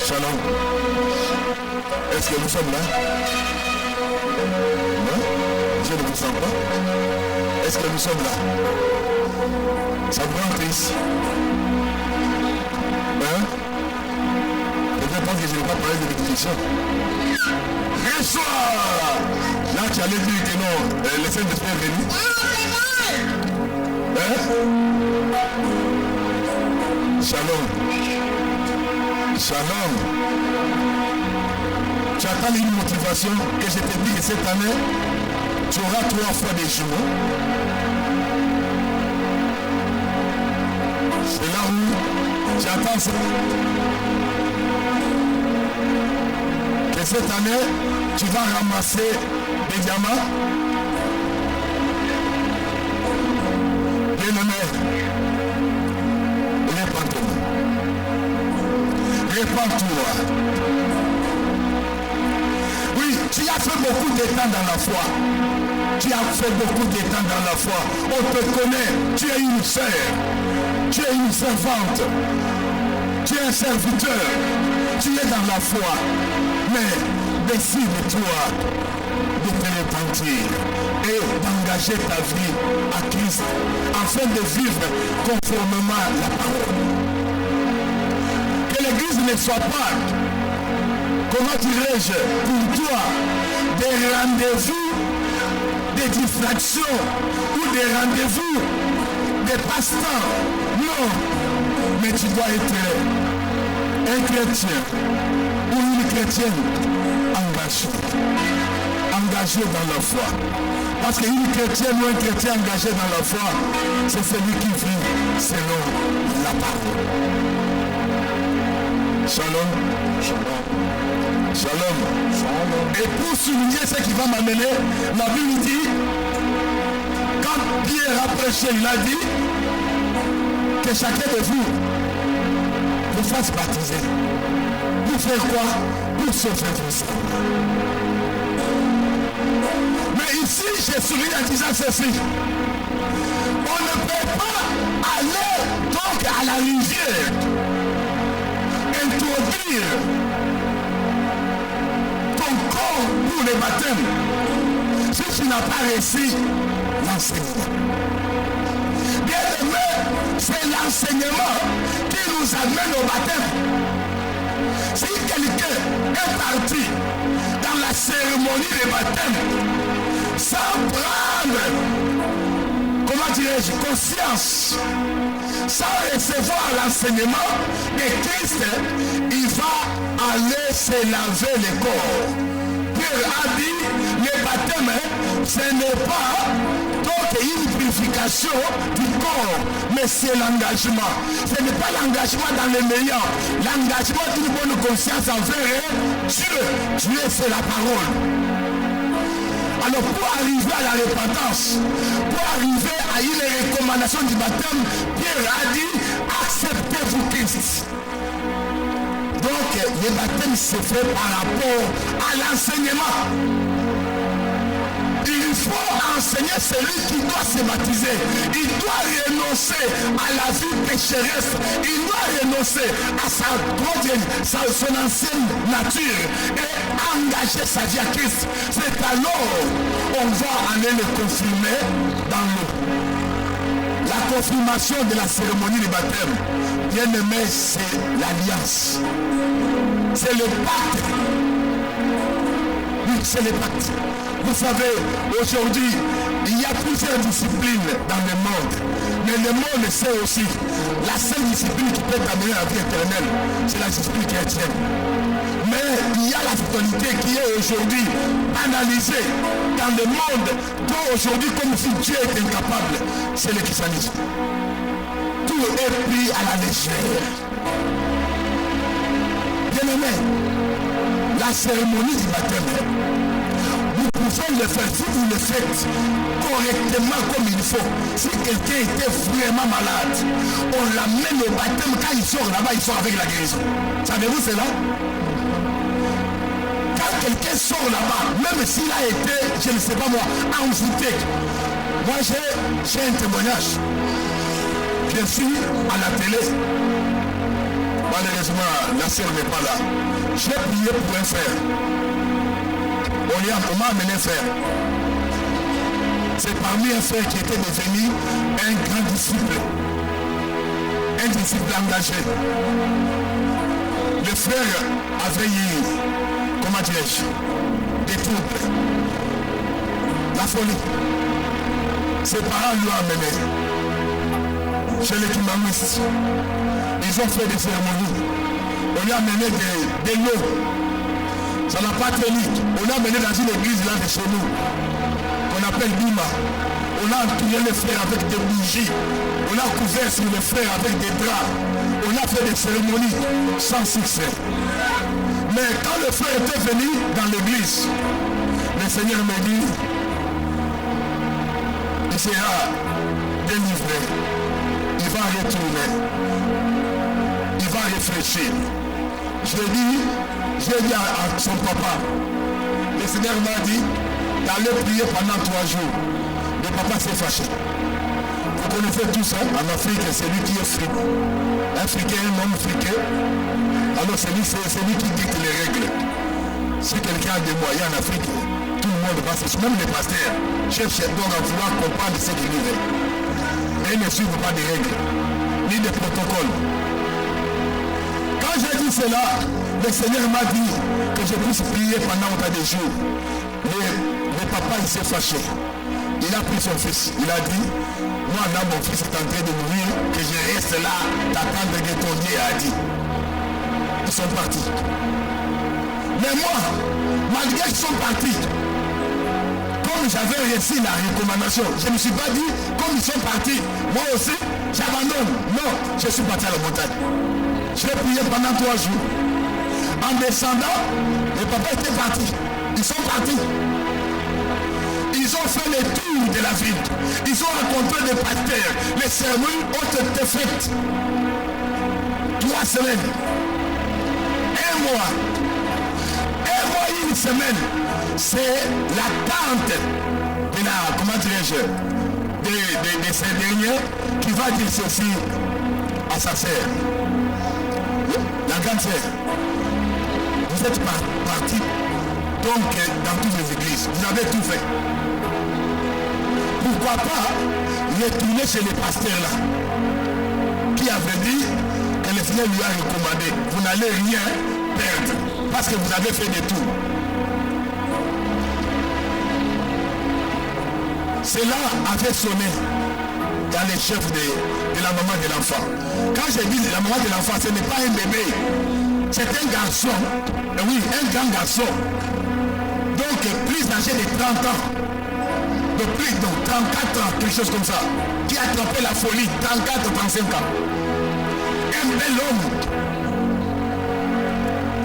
Shalom. Est-ce que nous sommes là? Non? Je ne vous sens pas. Est-ce que nous sommes là? Ça vous rend triste? Hein? Je pense que je ne vais pas parler de l'exécution. Reçois! Là, tu allais dire que non, les Saint-Esprit est venu. Hein? Shalom. Shalom. Tu attends une motivation que je te dis que cette année, tu auras 3 fois des jours. C'est là où tu attends ça. Que cette année, tu vas ramasser des diamants. Bien-aimé, répands-toi. Oui, tu as fait beaucoup de temps dans la foi. Tu as fait beaucoup de temps dans la foi. On te connaît. Tu es une sœur. Tu es une servante. Tu es un serviteur. Tu es dans la foi. Mais décide-toi de te repentir et d'engager ta vie à Christ afin de vivre conformément à la parole. Que l'église ne soit pas, comment dirais-je, pour toi, des rendez-vous, des distractions ou des rendez-vous, des passe-temps. Non, mais tu dois être un chrétien ou une chrétienne engagé dans la foi. Parce qu'une chrétienne ou un chrétien engagé dans la foi, c'est celui qui vit selon la parole. Shalom. Shalom. Shalom. Shalom. Et pour souligner ce qui va m'amener, la Bible dit, quand Pierre a prêché, il a dit que chacun de vous fasse baptiser. Pour faire quoi? Pour sauver vos âmes. Mais ici, j'ai souligné en disant ceci. On ne peut pas aller donc à la rivière, introduire ton corps pour le baptême, si tu n'as pas reçu l'enseignement. Bien aimé, c'est l'enseignement qui nous amène au baptême. Si quelqu'un est parti dans la cérémonie de baptême sans prendre, comment dirais-je, conscience, sans recevoir l'enseignement de Christ, il va aller se laver le corps. Pierre a dit, le baptême, ce n'est pas donc une purification du corps, mais c'est l'engagement. Ce n'est pas l'engagement dans les meilleurs, l'engagement d'une bonne conscience envers Dieu. Dieu, c'est la parole. Alors pour arriver à la repentance, pour arriver à une recommandation du baptême, Pierre a dit, acceptez-vous Christ. Donc le baptême se fait par rapport à l'enseignement. Il faut enseigner celui qui doit se baptiser. Il doit renoncer à la vie pécheresse. Il doit renoncer à son ancienne nature et engager sa vie à Christ. C'est alors on va aller le confirmer dans l'eau. La confirmation de la cérémonie du baptême, bien aimé, c'est l'alliance. C'est le pacte. Oui, c'est le pacte. Vous savez, aujourd'hui, il y a plusieurs disciplines dans le monde. Mais le monde sait aussi, la seule discipline qui peut t'amener à la vie éternelle, c'est la discipline chrétienne. Mais il y a la spiritualité qui est aujourd'hui analysée dans le monde, dont aujourd'hui, comme si Dieu est incapable, c'est le christianisme. Tout est pris à la légère. Bien aimé, la cérémonie du baptême, vous pouvez le faire si vous le faites correctement comme il faut. Si quelqu'un était vraiment malade, on l'amène au baptême. Quand il sort là-bas, il sort avec la guérison. Savez-vous cela? Quand quelqu'un sort là-bas, même s'il a été, je ne sais pas moi, envoûté. Moi j'ai un témoignage. Je suis à la télé. Malheureusement, la sœur n'est pas là. J'ai prié pour un frère. On m'a amené un frère. C'est parmi un frère qui était devenu un grand disciple. Un disciple engagé. Le frère avait eu, comment dirais-je, des troubles. La folie. Ses parents lui ont amené chez les kimanistes. Ils ont fait des cérémonies. On lui a amené de l'eau. Ça n'a pas tenu. On l'a amené dans une église là de chez nous, qu'on appelle Bima. On a entouré les frères avec des bougies. On a couvert sur les frères avec des draps. On a fait des cérémonies sans succès. Mais quand le frère était venu dans l'église, le Seigneur me dit, il sera délivré. Il va retourner. Il va réfléchir. J'ai dit à son papa, le Seigneur m'a dit d'aller prier pendant 3 jours. Le papa s'est fâché. Vous connaissez tout ça, en Afrique, c'est lui qui est fric. Un friqué, un homme friqué. Alors c'est lui qui dicte les règles. Si quelqu'un a des moyens en Afrique, tout le monde va se suivre, même les pasteurs cherchent donc à vouloir comprendre ce qu'il vivent. Mais ils ne suivent pas des règles, ni des protocoles. Quand j'ai dit cela, le Seigneur m'a dit que je puisse prier pendant autant de jours. Le papa, il s'est fâché. Il a pris son fils. Il a dit, moi là, mon fils est en train de mourir, que je reste là, d'attendre que ton Dieu a dit. Ils sont partis. Mais moi, malgré qu'ils sont partis, comme j'avais reçu la recommandation, je ne me suis pas dit, comme ils sont partis, moi aussi, j'abandonne. Non, je suis parti à la montagne. Je l'ai prié pendant 3 jours. En descendant, les papas étaient partis. Ils sont partis. Ils ont fait le tour de la ville. Ils ont rencontré des pasteurs. Les cérémonies ont été faites. 3 semaines. 1 mois. 1 mois et 1 semaine. C'est l'attente de la, comment dirais-je, de ces derniers qui va dire ceci à sa sœur. La grande sœur, vous êtes partis donc dans toutes les églises. Vous avez tout fait. Pourquoi pas retourner chez les pasteurs là qui avaient dit que le Seigneur lui a recommandé. Vous n'allez rien perdre parce que vous avez fait des tours. Cela avait sonné dans les chefs de la maman de l'enfant. Quand j'ai dit la maman de l'enfant, ce n'est pas un bébé, c'est un garçon. Oui, un grand garçon. Donc plus âgé de 30 ans. De plus de 34 ans, quelque chose comme ça. Qui a attrapé la folie, 34-35 ans. Un bel homme.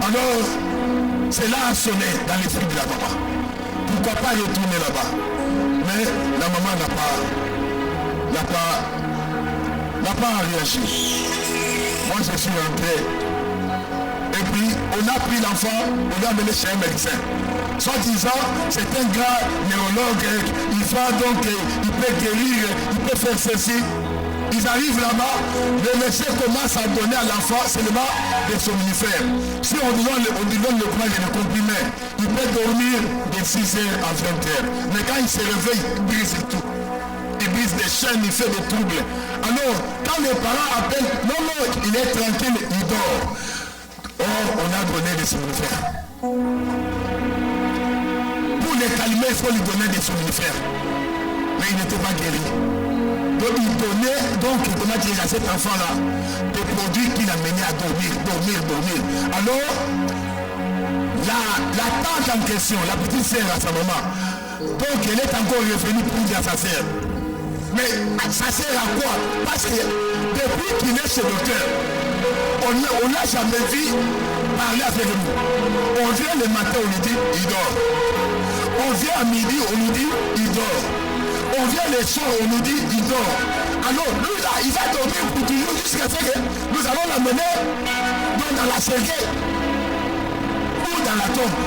Alors, cela a sonné dans l'esprit de la maman. Pourquoi pas retourner là-bas? Mais la maman n'a pas réagi. Moi je suis rentré. Et puis on a pris l'enfant, on l'a amené chez un médecin. Soit disant, c'est un grand neurologue, il va donc, il peut guérir, il peut faire ceci. Ils arrivent là-bas, le médecin commence à donner à l'enfant seulement des somnifères. Si on lui donne le courage et le comprimé, il peut dormir de 6h à 20h. Mais quand il se réveille, il brise tout. Il brise des chaînes, il fait des troubles. Alors, quand les parents appellent, non, il est tranquille, il dort. Or, on a donné des somnifères. Pour les calmer, il faut lui donner des somnifères. Mais il n'était pas guéri. Donc il donnait à cet enfant-là des produits qui l'amenaient à dormir. Alors, la tante en question, la petite sœur à sa maman, donc elle est encore revenue pour dire à sa sœur. Mais ça sert à quoi? Parce que depuis qu'il est chez le docteur, on n'a jamais vu parler avec nous. On vient le matin, on lui dit, il dort. On vient à midi, on lui dit, il dort. On vient le soir, on nous dit, il dort. Alors, lui là, il va dormir pour toujours jusqu'à ce que nous allons l'amener dans la cercueil ou dans la tombe.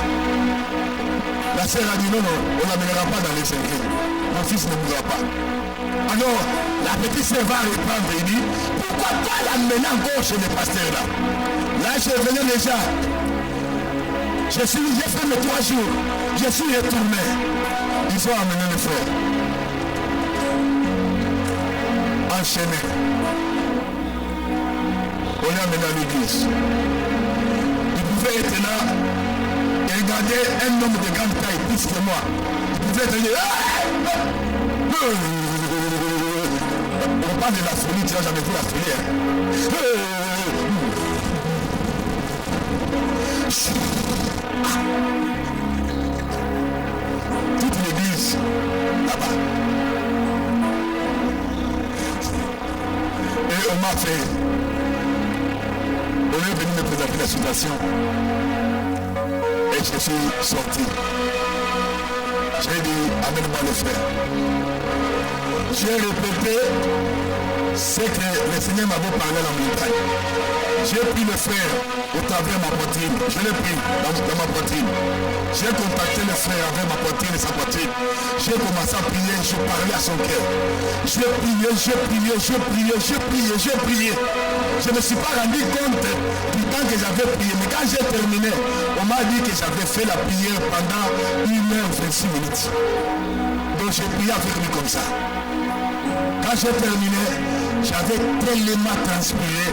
La sœur a dit, non, on ne l'amènera pas dans les cercueils. Mon fils ne mourra pas. Alors, la petite sœur va reprendre et dit, pourquoi pas l'amener encore chez les pasteurs là? Là, je venais déjà. J'ai fait mes 3 jours. Je suis retourné. Ils ont amené le frère. Enchaîné. On l'a amené à l'église. Il pouvait être là et regarder un homme de grande taille, plus que moi. Il pouvait être là. On parle de la folie, tu n'as jamais vu la folie. Toute l'église, là-bas. Et on m'a fait. On est venu me présenter la situation. je suis sorti. J'ai dit, amène-moi le frère. J'ai répété ce que le Seigneur m'avait parlé à la montagne. J'ai pris le frère au travers de ma poitrine. Je l'ai pris dans ma poitrine. J'ai contacté le frère avec ma poitrine et sa poitrine. J'ai commencé à prier, je parlais à son cœur. J'ai prié. Je ne me suis pas rendu compte du temps que j'avais prié. Mais quand j'ai terminé, on m'a dit que j'avais fait la prière pendant 1h26 minutes. Donc j'ai prié avec lui comme ça. Quand j'ai terminé, j'avais tellement transpiré.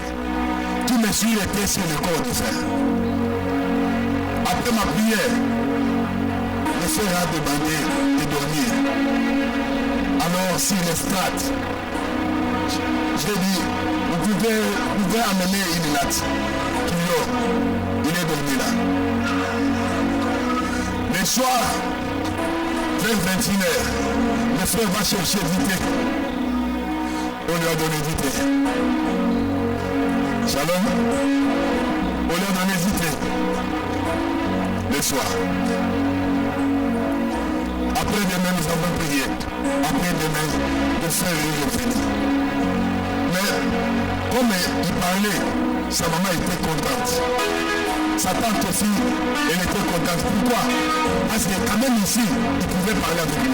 Tous mes yeux étaient sur le corps du frère. Après ma prière, le frère a demandé de dormir. Alors sur l'estrade, j'ai dit, vous pouvez amener une latte. Il est dormi là. Le soir, vers 21h, le frère va chercher vite. On lui a donné vite. Shalom. On lui a donné vite. Le soir. Après demain, nous avons prié. Après demain, le frère est revenu. Mais comme il parlait, sa maman était contente. Sa tante aussi, elle était contente. Pourquoi? Parce que quand même ici, il pouvait parler avec lui.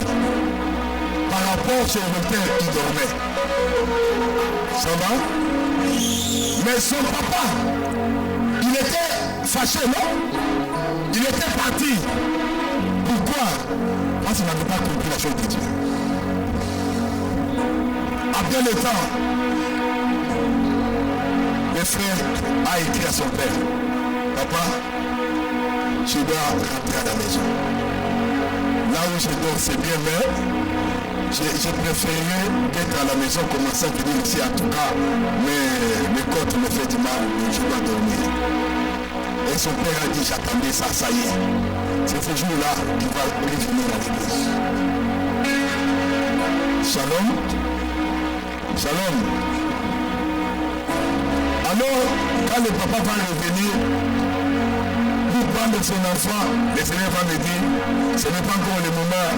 Par rapport au docteur, il dormait. Ça va? Mais son papa, il était fâché, non? Il était parti. Pourquoi? Parce qu'il n'avait pas compris la chose de Dieu. Après le temps, le frère a écrit à son père, papa, je dois rentrer à la maison. Là où je dors, c'est bien, mais j'ai préféré d'être à la maison, commencer à venir ici. En tout cas, mais mes côtes me fait du mal, mais je dois dormir. Et son père a dit, j'attendais ça, ça y est. C'est ce jour-là qu'il va revenir à l'église. Shalom. Shalom. Alors, quand le papa va revenir, pour prendre son enfant, le Seigneur va me dire, ce n'est pas encore le moment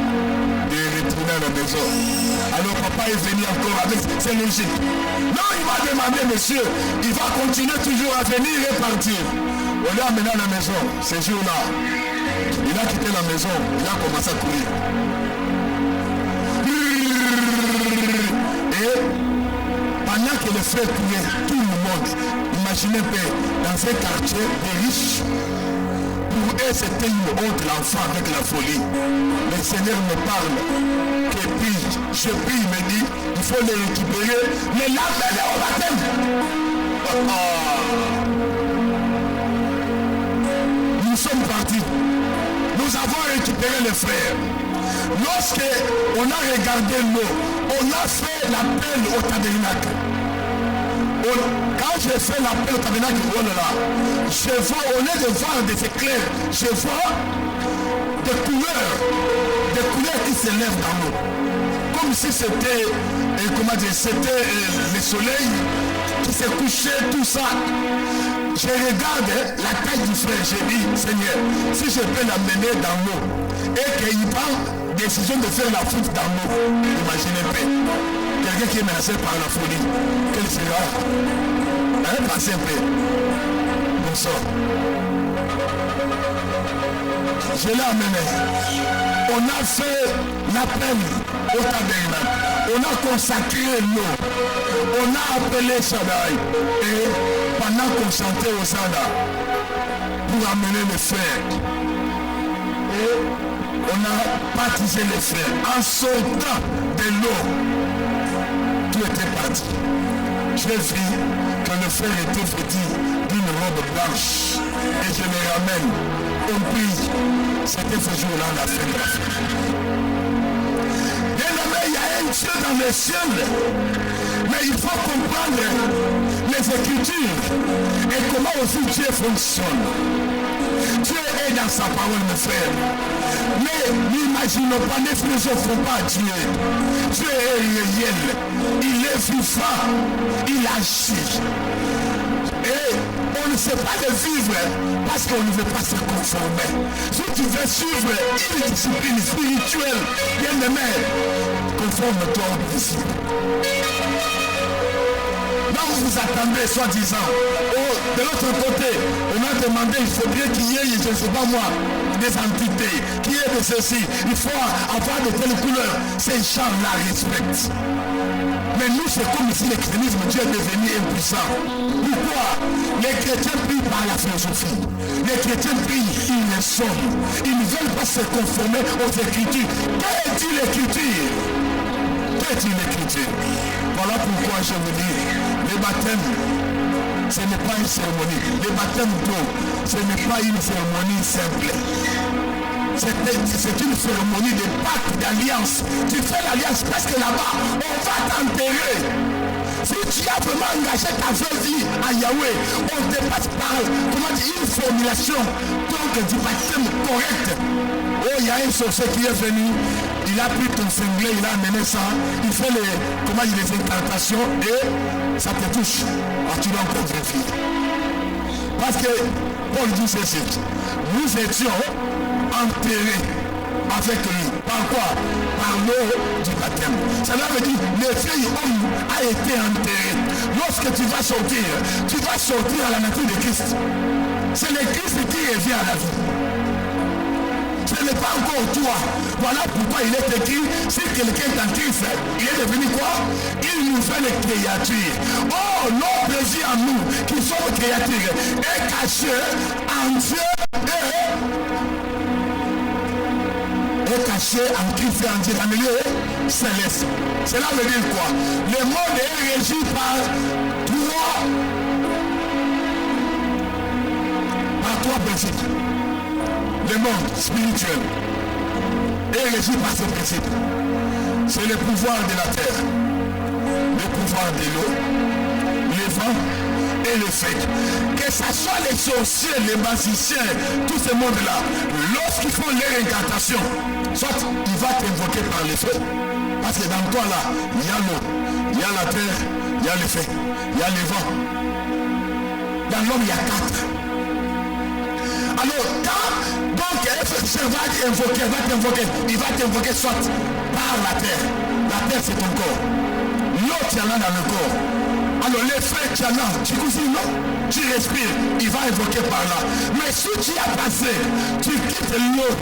de retourner à la maison. Alors papa est venu encore avec ses logiques. Non, il m'a demandé, monsieur, il va continuer toujours à venir et partir. On l'a amené à la maison, ce jour-là. Il a quitté la maison, il a commencé à courir. Et pendant que le frère courait, tout le monde, imaginez un peu, dans un quartier des riches, pour eux c'était une honte l'enfant avec la folie. Le Seigneur me parle, que puis, je prie, il me dit, il faut les récupérer, mais l'amener au baptême. Nous sommes partis. Nous avons récupéré les frères. Lorsque on a regardé l'eau, on a fait l'appel au tabernacle. Quand j'ai fait l'appel au tabernacle, oh là là, je vois, au lieu de voir des éclairs, je vois des couleurs qui se lèvent dans l'eau. Comme si c'était, c'était le soleil qui s'est couché, tout ça. Je regarde la taille du frère, j'ai dit, Seigneur, si je peux l'amener dans l'eau et qu'il prend décision de faire la foot dans l'eau, imaginez un peu. Quelqu'un qui est menacé par la folie, quel sera? Pensez un peu. Bon sang. Je l'ai amené. On a fait l'appel au tabernacle. On a consacré l'eau. On a appelé Shaddai. Et pendant qu'on chantait au Sada, pour amener les frères. Et on a baptisé les frères. En sautant de l'eau, tout était parti. J'ai vu que le frère était vêtu d'une robe blanche. Et je les ramène. On prie. C'était ce jour-là la fin de la fête. Bien aimé, il y a un Dieu dans les cieux. Mais il faut comprendre les Écritures et comment aussi Dieu fonctionne. Dieu est dans sa parole, mes frères. Mais n'imaginons pas, ne philosophons pas Dieu. Dieu est réel. Il est vivant. Il agit. Et on ne sait pas le vivre parce qu'on ne veut pas se conformer. Si tu veux suivre une discipline spirituelle, bien aimé, conforme-toi au disciple. Là où vous attendez, soi-disant, de l'autre côté, on a demandé, il faudrait qu'il y ait, je ne sais pas moi, des entités, qu'il y ait de ceci, il faut avoir de telles couleurs. Ces gens-là respectent. Mais nous, c'est comme si le christianisme, Dieu est devenu impuissant. Pourquoi? Les chrétiens prient par la philosophie. Les chrétiens prient, ils le sont. Ils ne veulent pas se conformer aux Écritures. Que dit l'Écriture? Que dit l'Écriture? Voilà pourquoi je vous dis, le baptême, ce n'est pas une cérémonie. Le baptême d'eau, ce n'est pas une cérémonie simple. C'est une cérémonie de pacte, d'alliance. Tu fais l'alliance parce que là-bas, on va t'enterrer. Si tu as vraiment engagé ta vraie vie à Yahweh, on te passe par, comment dire, une formulation donc du baptême correct. Oh, il y a un sorcier qui est venu, il a pris ton cinglé, il a amené ça, il fait les incantations et ça te touche. Ah, tu dois encore vérifier. Parce que Paul dit ceci, nous étions enterrés avec lui. Par quoi? Par l'eau du baptême. Cela veut dire le vieil homme a été enterré. Lorsque tu vas sortir à la nature de Christ. C'est le Christ qui revient à la vie. Ce n'est pas encore toi. Voilà pourquoi il est écrit, si quelqu'un est en Christ, il est devenu quoi? Une nouvelle créature. Oh, notre vie en nous, qui sommes créatures, est caché en Dieu est caché en Christ et en Dieu, dans le lieu céleste. Cela veut dire quoi? Le monde est régi par trois principes. Le monde spirituel est régi par ce principe. C'est le pouvoir de la terre, le pouvoir de l'eau, le vent et le feu. Que ce soit les sorciers, les magiciens, tout ce monde-là, lorsqu'ils font leur incantation, soit il va t'invoquer par le feu, parce que dans toi là, il y a l'eau, il y a la terre, il y a le feu, il y a le vent. Dans l'homme, il y a 4. Alors, quand donc un va t'invoquer, il va t'invoquer soit par la terre c'est ton corps, l'eau tu en as dans le corps. Alors les feux tu en as, tu cousines, non? Tu respires, il va invoquer par là. Mais si tu as passé, tu quittes l'eau,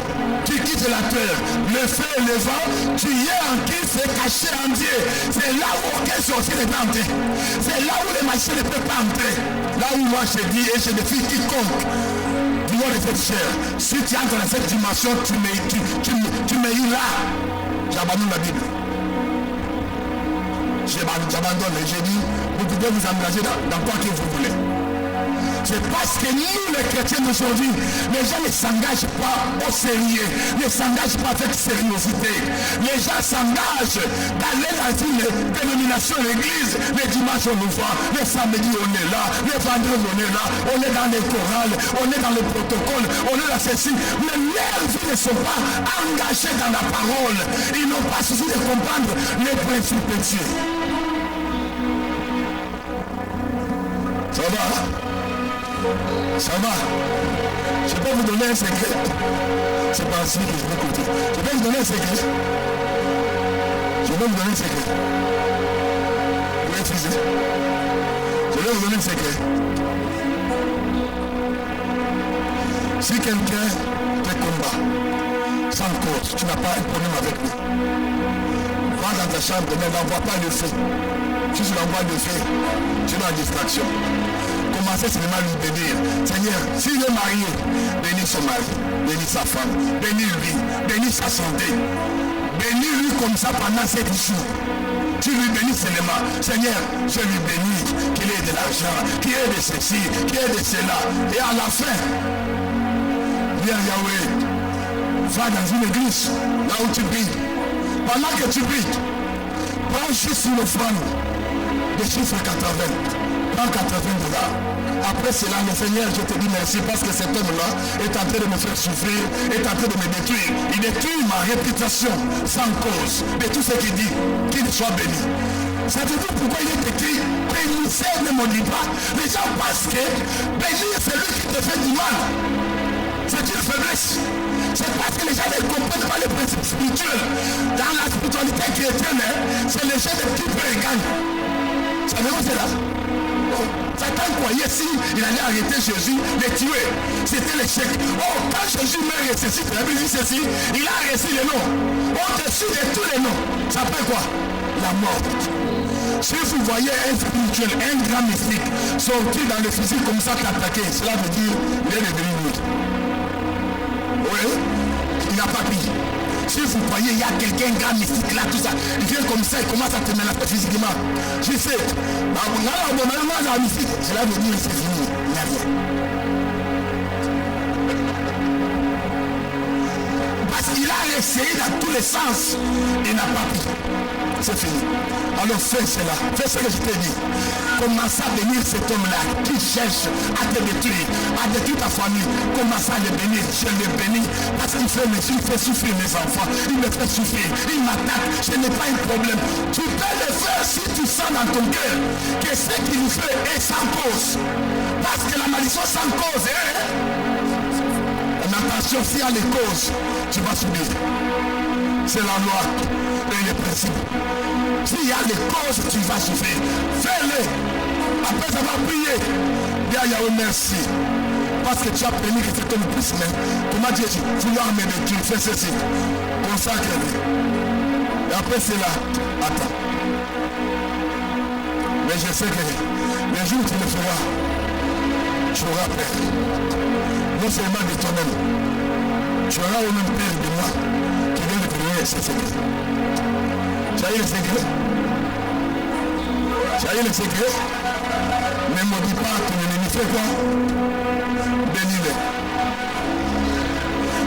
tu quittes la terre, le feu et le vent, tu y es en Christ, c'est caché en Dieu. C'est là où aucun sorcier ne peut entrer. C'est là où les magiciens ne peuvent pas entrer. Là où moi je dis et je défie quiconque du monde de cette chair. Si tu entres dans cette dimension, tu me là. J'abandonne la Bible. J'abandonne et j'ai dit, vous pouvez vous engager dans quoi que vous voulez. C'est parce que nous, les chrétiens d'aujourd'hui, les gens ne s'engagent pas au sérieux, ne s'engagent pas avec sérieuxité. Les gens s'engagent d'aller dans une dénomination, l'église. Les dimanches on nous voit, les samedis on est là, les vendredis on est là, on est dans les chorales, on est dans les protocoles, on est dans ceci. Mais leurs vies ne sont pas engagées dans la parole. Ils n'ont pas souci de comprendre les principes de Dieu. Ça va? Ça va? Je peux vous donner un secret. C'est pas ainsi que je vais compter. Je vais vous donner un secret. Je vais vous donner un secret. Vous refusez? Je vais vous donner un secret. Si quelqu'un te combat sans cause, tu n'as pas un problème avec lui. Va dans ta chambre, ne l'envoie pas le feu. Si tu l'envoies le feu, tu es en distraction. Commencez seulement à lui bénir. Seigneur, s'il est marié, bénis son mari, bénis sa femme, bénis lui, bénis sa santé. Bénis-lui comme ça pendant 7 jours. Tu lui bénis seulement. Seigneur, je lui bénis qu'il ait de l'argent, qu'il ait de ceci, qu'il ait de cela. Et à la fin, viens Yahweh, va dans une église, là où tu pries. Pendant que tu pries, prends juste une offrande de chiffre 80. Prends $80. Après cela, le Seigneur, je te dis merci parce que cet homme-là est en train de me faire souffrir, est en train de me détruire. Il détruit ma réputation sans cause de tout ce qu'il dit, qu'il soit béni. Savez-vous pourquoi il est écrit bénissez, ne maudit pas? Les gens pensent que bénir c'est lui qui te fait du mal. C'est une faiblesse. C'est parce que les gens ne comprennent pas les principes spirituels. Dans la spiritualité chrétienne, c'est le jeu de qui peut gagner. Savez-vous cela? Satan croyait si il allait arrêter Jésus, le tuer. C'était l'échec. Oh, quand Jésus meurt et ressuscite, la Bible dit ceci, il a reçu les noms. Au-dessus de tous les noms. Ça fait quoi? La mort. Si vous voyez un spirituel, un grand mystique, sortir dans le fusil comme ça t'attaquer, cela veut dire il est devenu nul. Oui, il n'a pas pris. Si vous voyez, il y a quelqu'un grand mystique là, tout ça, il vient comme ça, il commence à te menacer physiquement. Je sais, cela veut dire c'est fini, il n'y a rien. Parce qu'il a essayé dans tous les sens, il n'a pas pris. C'est fini. Alors fais cela, fais ce que je t'ai dit. Commence à bénir cet homme-là qui cherche à te détruire, à détruire ta famille. Commence à le bénir, je le bénis parce qu'il fait souffrir mes enfants. Il me fait souffrir, il m'attaque, ce n'est pas un problème. Tu peux le faire si tu sens dans ton cœur que ce qu'il fait est sans cause. Parce que la malédiction sans cause, mais attention, s'il y a les causes, tu vas subir. C'est la loi et les principes. S'il y a les causes, tu vas souffrir. Fais-le. Après avoir prié, dis à Yahweh merci. Parce que tu as permis que cet homme puisse même. Comment dire, vouloir me détruire, fais ceci. Consacre-le. Et après cela, attends. Mais je sais que le jour où tu le feras, tu auras peur. Non seulement de toi-même, tu auras au même peur de moi qui vient de te donner ce secret. Tu as eu le secret? Tu as eu le secret? Ne maudis pas ton ennemi, fais quoi? Bénis-le.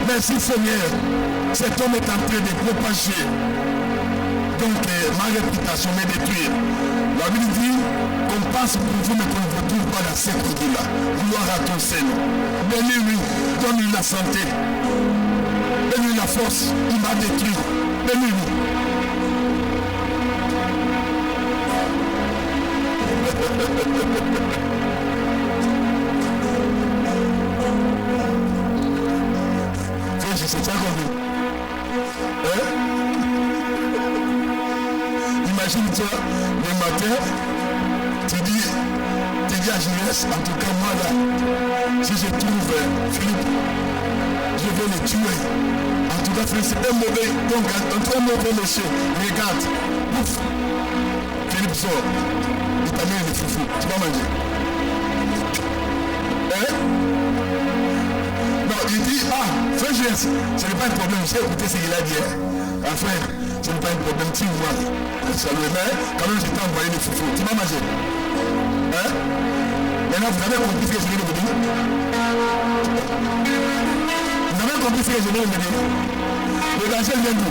Merci Seigneur, cet homme est en train de propager. Donc ma réputation m'est détruite. La Bible dit qu'on passe pour vous mais qu'on ne vous trouve pas dans cette vie-là. Gloire à ton Seigneur. Bénis-lui, donne-lui la santé. Donne-lui la force. Il m'a détruit. Bénis-lui. Je sais pas compris. Imagine-toi, le matin, tu dis à Julius, en tout cas moi là, si je trouve Philippe, je vais le tuer. En tout cas, Philippe, c'est un mauvais, donc un mauvais monsieur. Regarde, ouf, Philippe sort, il t'a mis le foufou, tu vas manger. Non, il dit, frère Julius, ce n'est pas un problème, j'ai écouté ce qu'il a dit. Enfin, ce n'est pas un problème, tu vois. Salut, mais quand même, je t'ai envoyé le foufou. Tu m'as mangé. Maintenant, vous avez compris ce que je viens de vous dire? Vous avez compris ce que je viens de vous dire? Le danger vient d'où?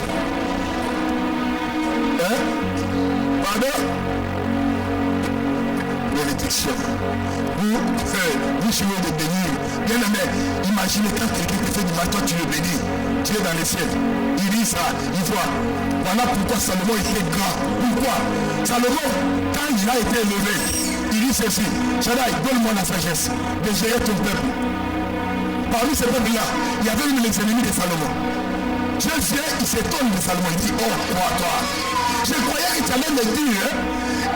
Pardon? Bénédiction. Vous jouez de bénir. Bien aimé, imaginez quand quelqu'un te fait du mal, toi tu le bénis. Tu es dans les ciels. Il dit ça, il voit. Voilà pourquoi Salomon était grand. Pourquoi? Salomon, quand il a été élevé, il dit ceci: Shaddai, donne-moi la sagesse de gérer ton peuple. Parmi ces peuples-là, il y avait même les ennemis de Salomon. Dieu vient, il s'étonne de Salomon. Il dit: oh, toi. Je croyais que tu allais me dire,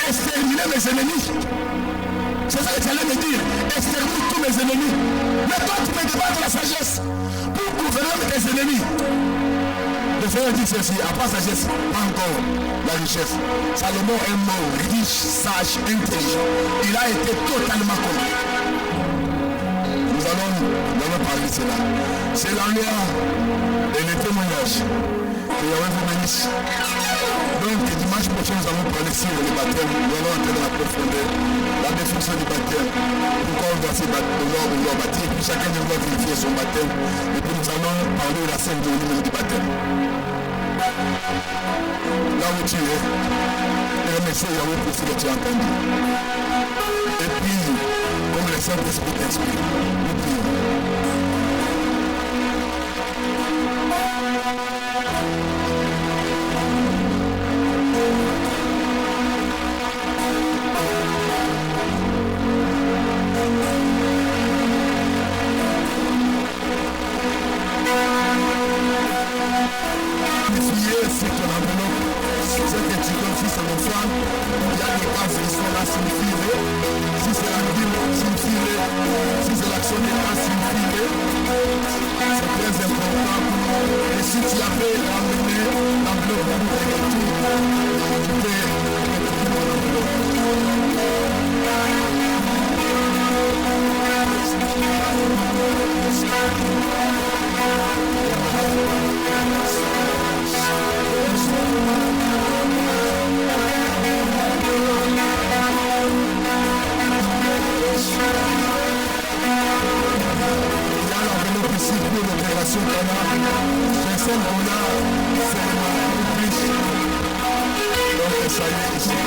exterminer mes ennemis. C'est ça que tu allais me dire, exterminer tous mes ennemis. Mais toi, tu me demandes la sagesse pour gouverner tes ennemis. Le Seigneur dit ceci: à part sagesse, pas encore la richesse. Salomon est mort, riche, sage, intelligent. Il a été totalement compris. Nous allons parler de cela. C'est la loi et le témoignage. Que Yahweh vous bénisse. Donc dimanche prochain, nous allons parler sur le baptême. Nous allons entrer dans la profondeur, la définition du baptême. Pourquoi on doit se baptiser. Puis chacun de nous doit vérifier son baptême. Et puis nous allons parler de la scène du du baptême. Là où tu es, remercie Yahweh pour ce que tu as entendu. Et puis, comme le Saint-Esprit t'inspire, nous prions. phrase cela signifierait, si c'est la Bible signifierait, si c'est l'action des pas signifierait, c'est très important. Et si tu avais ramené l'enveloppe pour tu peux l'opération Cana, Vincent Bola, c'est le plus. Donc ça y est ici.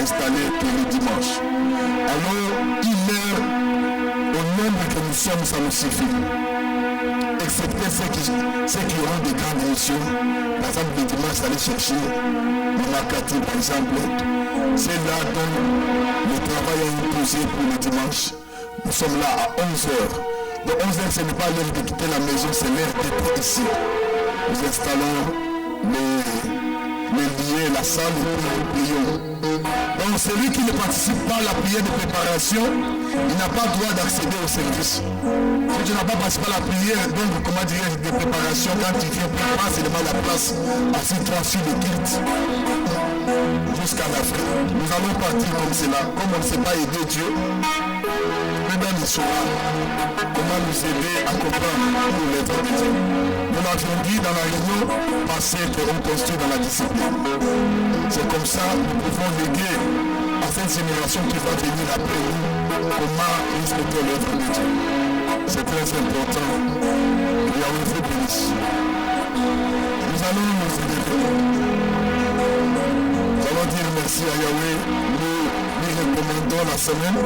Installé pour le dimanche. Alors, une heure au nombre que nous sommes, ça nous suffit. Excepté ceux qui auront des grandes missions. Par exemple, le dimanche, aller chercher le Makati, par exemple. C'est là dont le travail est imposé pour le dimanche. Nous sommes là à 11h. De 11h, ce n'est pas l'heure de quitter la maison, c'est l'heure d'être ici. Nous installons les liens, la salle et nous prions. Donc celui qui ne participe pas à la prière de préparation, il n'a pas le droit d'accéder au service. Si tu n'as pas participé à la prière, donc comment dire, de préparation, quand tu viens, prépare seulement la place, assieds-toi sur le culte jusqu'à la fin. Nous allons partir comme cela, comme on ne sait pas aider Dieu. Maintenant, il saura comment nous aider à comprendre l'œuvre de Dieu. Nous l'avions dit dans la réunion passée qu'on construit dans la discipline. C'est comme ça que nous pouvons léguer à cette génération qui va venir après nous comment respecter l'œuvre de Dieu. C'est très important. Que Yahweh vous bénisse. Nous allons nous élever. Nous allons dire merci à Yahweh. Nous lui recommandons la semaine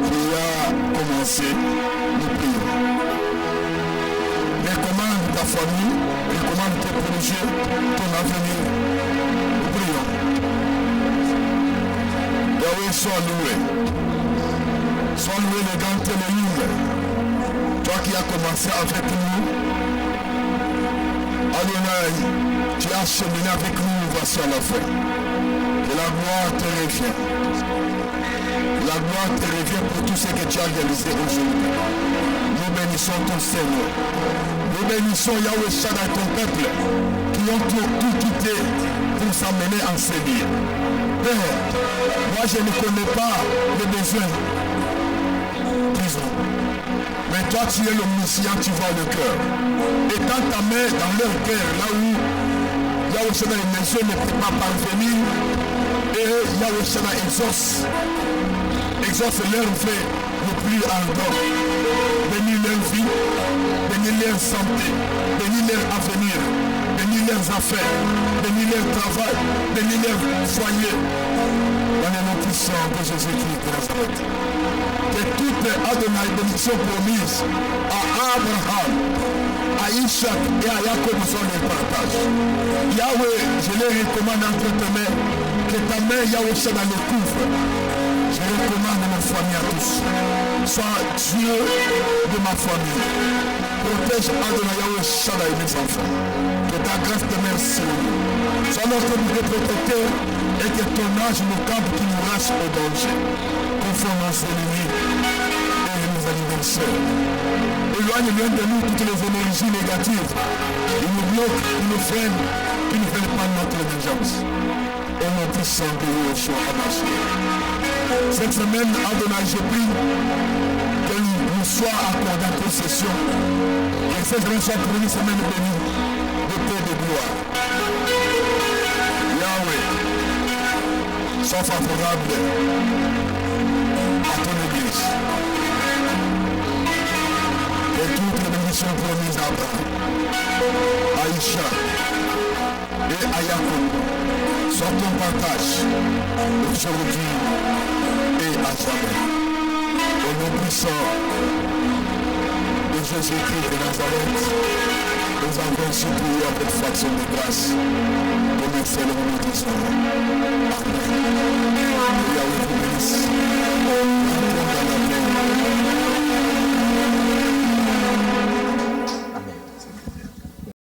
qui a commencé. Nous prions. Recommande ta famille, recommande tes projets, ton avenir. Nous prions. Yahweh, sois loué. Sois loué le grand téléphone. Toi qui as commencé avec nous. Adonai, tu as cheminé avec nous, voici à la fin. Que la gloire te revient. La gloire te revient pour tout ce que tu as réalisé aujourd'hui. Nous bénissons ton Seigneur. Nous bénissons Yahweh Shaddai, ton peuple, qui ont tout quitté pour s'amener en servir. Père, moi je ne connais pas les besoins qu'ils ont. Mais toi tu es l'omniscient, tu vois le cœur. Et quand ta main dans leur cœur, là où Yahweh Shaddai, les yeux ne peuvent pas parvenir, et Yahweh Shaddai exauce leur vie le plus ardent. Bénis leur vie, bénis leur santé, bénis leur avenir, bénis leurs affaires, bénis leur travail, bénis leur foyer. Dans le nom puissant de Jésus-Christ de Nazareth. Que toute Adonai bénédiction promise à Abraham, à Isaac et à Jacob soit le partage. Yahweh, je les recommande entre tes mains, que ta main Yahweh Shaddai le couvre. Je recommande ma famille à tous. Sois Dieu de ma famille. Protège Adonai Yahweh Shaddai mes enfants. Que ta grâce demeure sur nous. Sois notre bouclier protecteur et que ton âge nous campe qui nous rache au danger. Conforme à ses ennemis et nos anniversaires. Éloigne loin de nous toutes les énergies négatives. Ils nous bloquent, ils nous freinent, ils ne veulent pas notre émergence. Au nom puissant de Yeshua HaMashiach. Cette semaine, Adonai, je prie que nous soit accordé en possession. Que cette semaine soit pour une semaine bénie de paix et de gloire. Yahweh, sois favorable à ton église. Et toutes les bénédictions promises à Abraham, à Isaac et à Jacob soient ton partage aujourd'hui et à jamais. Au nom puissant de Jésus-Christ de Nazareth, nous avons supplié avec faction de grâce. Comme excellent nous disons. Amen. Que Yahweh vous bénisse.